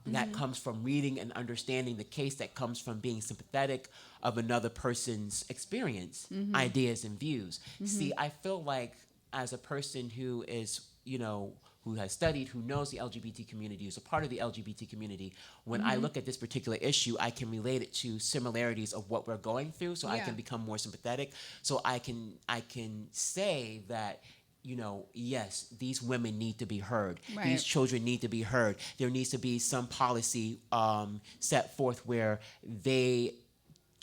Speaker 2: That comes from reading and understanding the case, that comes from being sympathetic of another person's experience, ideas, and views. See, I feel like as a person who is, who has studied, who knows the LGBT community, who's a part of the LGBT community, when I look at this particular issue, I can relate it to similarities of what we're going through, so I
Speaker 1: Yeah.
Speaker 2: can become more sympathetic. So I can say that, yes, these women need to be heard.
Speaker 1: Right.
Speaker 2: These children need to be heard. There needs to be some policy set forth where they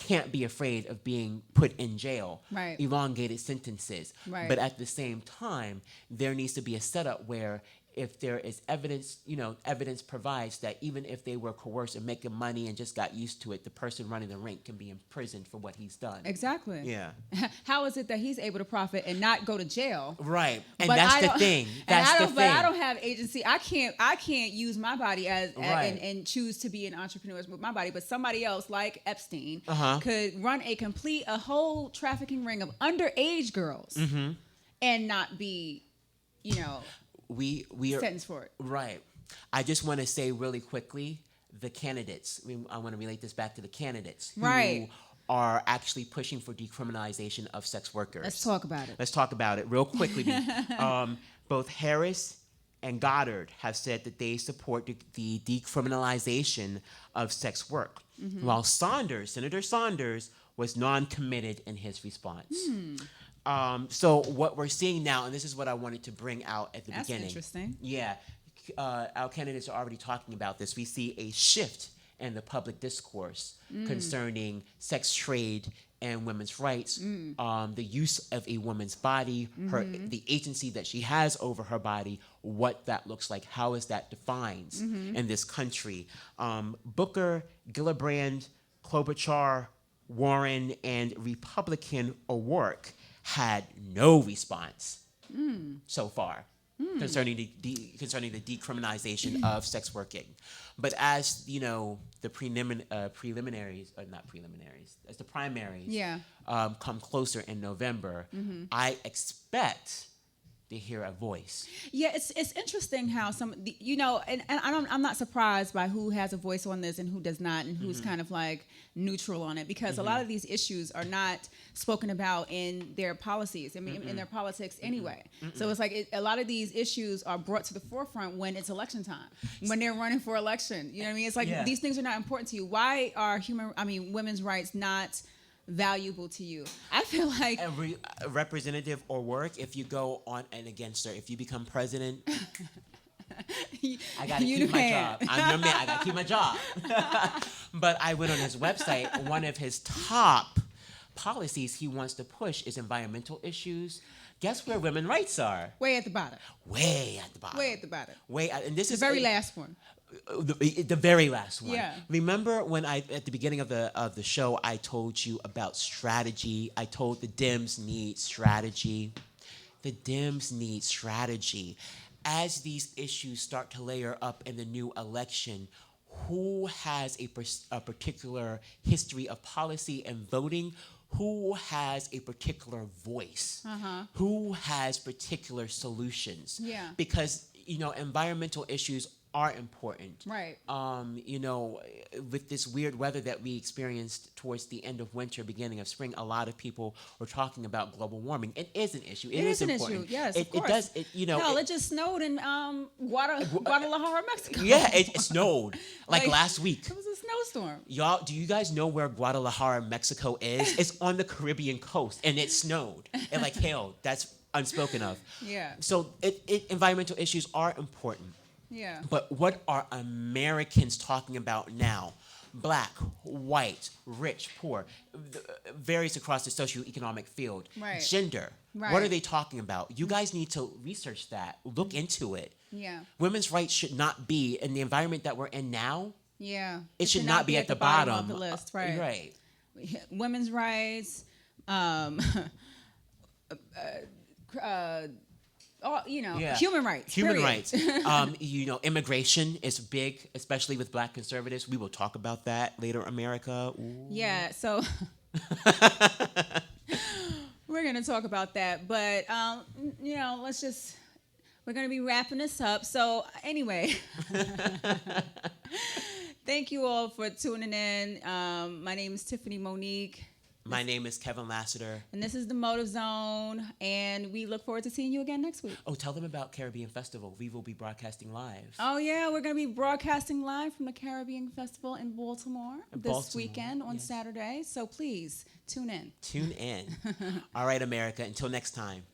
Speaker 2: can't be afraid of being put in jail,
Speaker 1: Right.
Speaker 2: elongated sentences.
Speaker 1: Right.
Speaker 2: But at the same time, there needs to be a setup where if there is evidence, evidence provides that even if they were coerced and making money and just got used to it, the person running the rink can be imprisoned for what he's done.
Speaker 1: Exactly.
Speaker 2: Yeah.
Speaker 1: How is it that he's able to profit and not go to jail?
Speaker 2: Right. And
Speaker 1: But
Speaker 2: that's
Speaker 1: I
Speaker 2: the
Speaker 1: don't-
Speaker 2: thing.
Speaker 1: And
Speaker 2: That's the
Speaker 1: But
Speaker 2: thing.
Speaker 1: I don't have agency. I can't use my body as
Speaker 2: Right.
Speaker 1: and choose to be an entrepreneur with my body. But somebody else, like Epstein,
Speaker 2: Uh-huh.
Speaker 1: could run a whole trafficking ring of underage girls
Speaker 2: Mm-hmm.
Speaker 1: and not be,
Speaker 2: We are
Speaker 1: sentenced for it.
Speaker 2: right. I just want to say really quickly, the candidates. I want to relate this back to the candidates who
Speaker 1: Right.
Speaker 2: are actually pushing for decriminalization of sex workers.
Speaker 1: Let's talk about it.
Speaker 2: Let's talk about it real quickly. Both Harris and Goddard have said that they support the decriminalization of sex work, while Senator Saunders, was non-committed in his response. So what we're seeing now, and this is what I wanted to bring out at the
Speaker 1: That's
Speaker 2: beginning.
Speaker 1: interesting.
Speaker 2: Yeah, our candidates are already talking about this. We see a shift in the public discourse concerning sex trade and women's rights, the use of a woman's body, the agency that she has over her body, what that looks like, how is that defined in this country. Booker, Gillibrand, Klobuchar, Warren, and Republican O'Rourke had no response so far concerning the decriminalization of sex working. But as the preliminaries, as the primaries
Speaker 1: Yeah.
Speaker 2: come closer in November, I expect to hear a voice.
Speaker 1: Yeah, it's interesting how and I'm not surprised by who has a voice on this and who does not, and who's kind of like neutral on it, because a lot of these issues are not spoken about in their policies. I mean, in their politics anyway. So it's like a lot of these issues are brought to the forefront when it's election time, when they're running for election. You know what I mean? It's like these things are not important to you. Why are women's rights not valuable to you? I feel like
Speaker 2: Representative O'Rourke, if you go on and against her, if you become president, I gotta
Speaker 1: You
Speaker 2: keep my
Speaker 1: can.
Speaker 2: job. I'm your man. I gotta keep my job. But I went on his website. One of his top policies he wants to push is environmental issues. Guess where women's rights are?
Speaker 1: way at the bottom.
Speaker 2: Way at the bottom.
Speaker 1: Way at the bottom.
Speaker 2: And this
Speaker 1: The
Speaker 2: is
Speaker 1: very last one.
Speaker 2: the very last one.
Speaker 1: Yeah.
Speaker 2: Remember when at the beginning of the show I told you about strategy? I told the Dems need strategy. The Dems need strategy. As these issues start to layer up in the new election, who has a particular history of policy and voting? Who has a particular voice? Who has particular solutions?
Speaker 1: Yeah.
Speaker 2: Because environmental issues are important.
Speaker 1: Right.
Speaker 2: You know, with this weird weather that we experienced towards the end of winter, beginning of spring, a lot of people were talking about global warming. It is an issue.
Speaker 1: It is an
Speaker 2: important.
Speaker 1: issue. Yes,
Speaker 2: it,
Speaker 1: of course.
Speaker 2: It does. It, you know.
Speaker 1: Hell, it just snowed in Guadalajara, Mexico.
Speaker 2: Yeah, it snowed like last week.
Speaker 1: It was a snowstorm.
Speaker 2: Y'all, do you guys know where Guadalajara, Mexico is? It's on the Caribbean coast, and it snowed. And like hell, that's unspoken of.
Speaker 1: Yeah.
Speaker 2: So environmental issues are important.
Speaker 1: Yeah.
Speaker 2: But what are Americans talking about now? Black, white, rich, poor, varies across the socioeconomic field.
Speaker 1: Right.
Speaker 2: Gender.
Speaker 1: Right.
Speaker 2: What are they talking about? You guys need to research that. Look into it.
Speaker 1: Yeah.
Speaker 2: Women's rights should not be in the environment that we're in now.
Speaker 1: Yeah.
Speaker 2: It should not be at the bottom
Speaker 1: of the list, right?
Speaker 2: Right.
Speaker 1: Women's rights, human rights.
Speaker 2: Human
Speaker 1: period.
Speaker 2: rights. You know, immigration is big, especially with Black conservatives. We will talk about that later, America. Ooh.
Speaker 1: Yeah, so we're going to talk about that. But, we're going to be wrapping this up. So anyway, thank you all for tuning in. My name is Tiffany Monique.
Speaker 2: My name is Kevin Lassiter.
Speaker 1: And this is the Motive Zone, and we look forward to seeing you again next week.
Speaker 2: Oh, tell them about Caribbean Festival. We will be broadcasting live.
Speaker 1: Oh, yeah, we're going to be broadcasting live from the Caribbean Festival in Baltimore this weekend on Saturday. So please, tune in.
Speaker 2: Tune in. All right, America, until next time.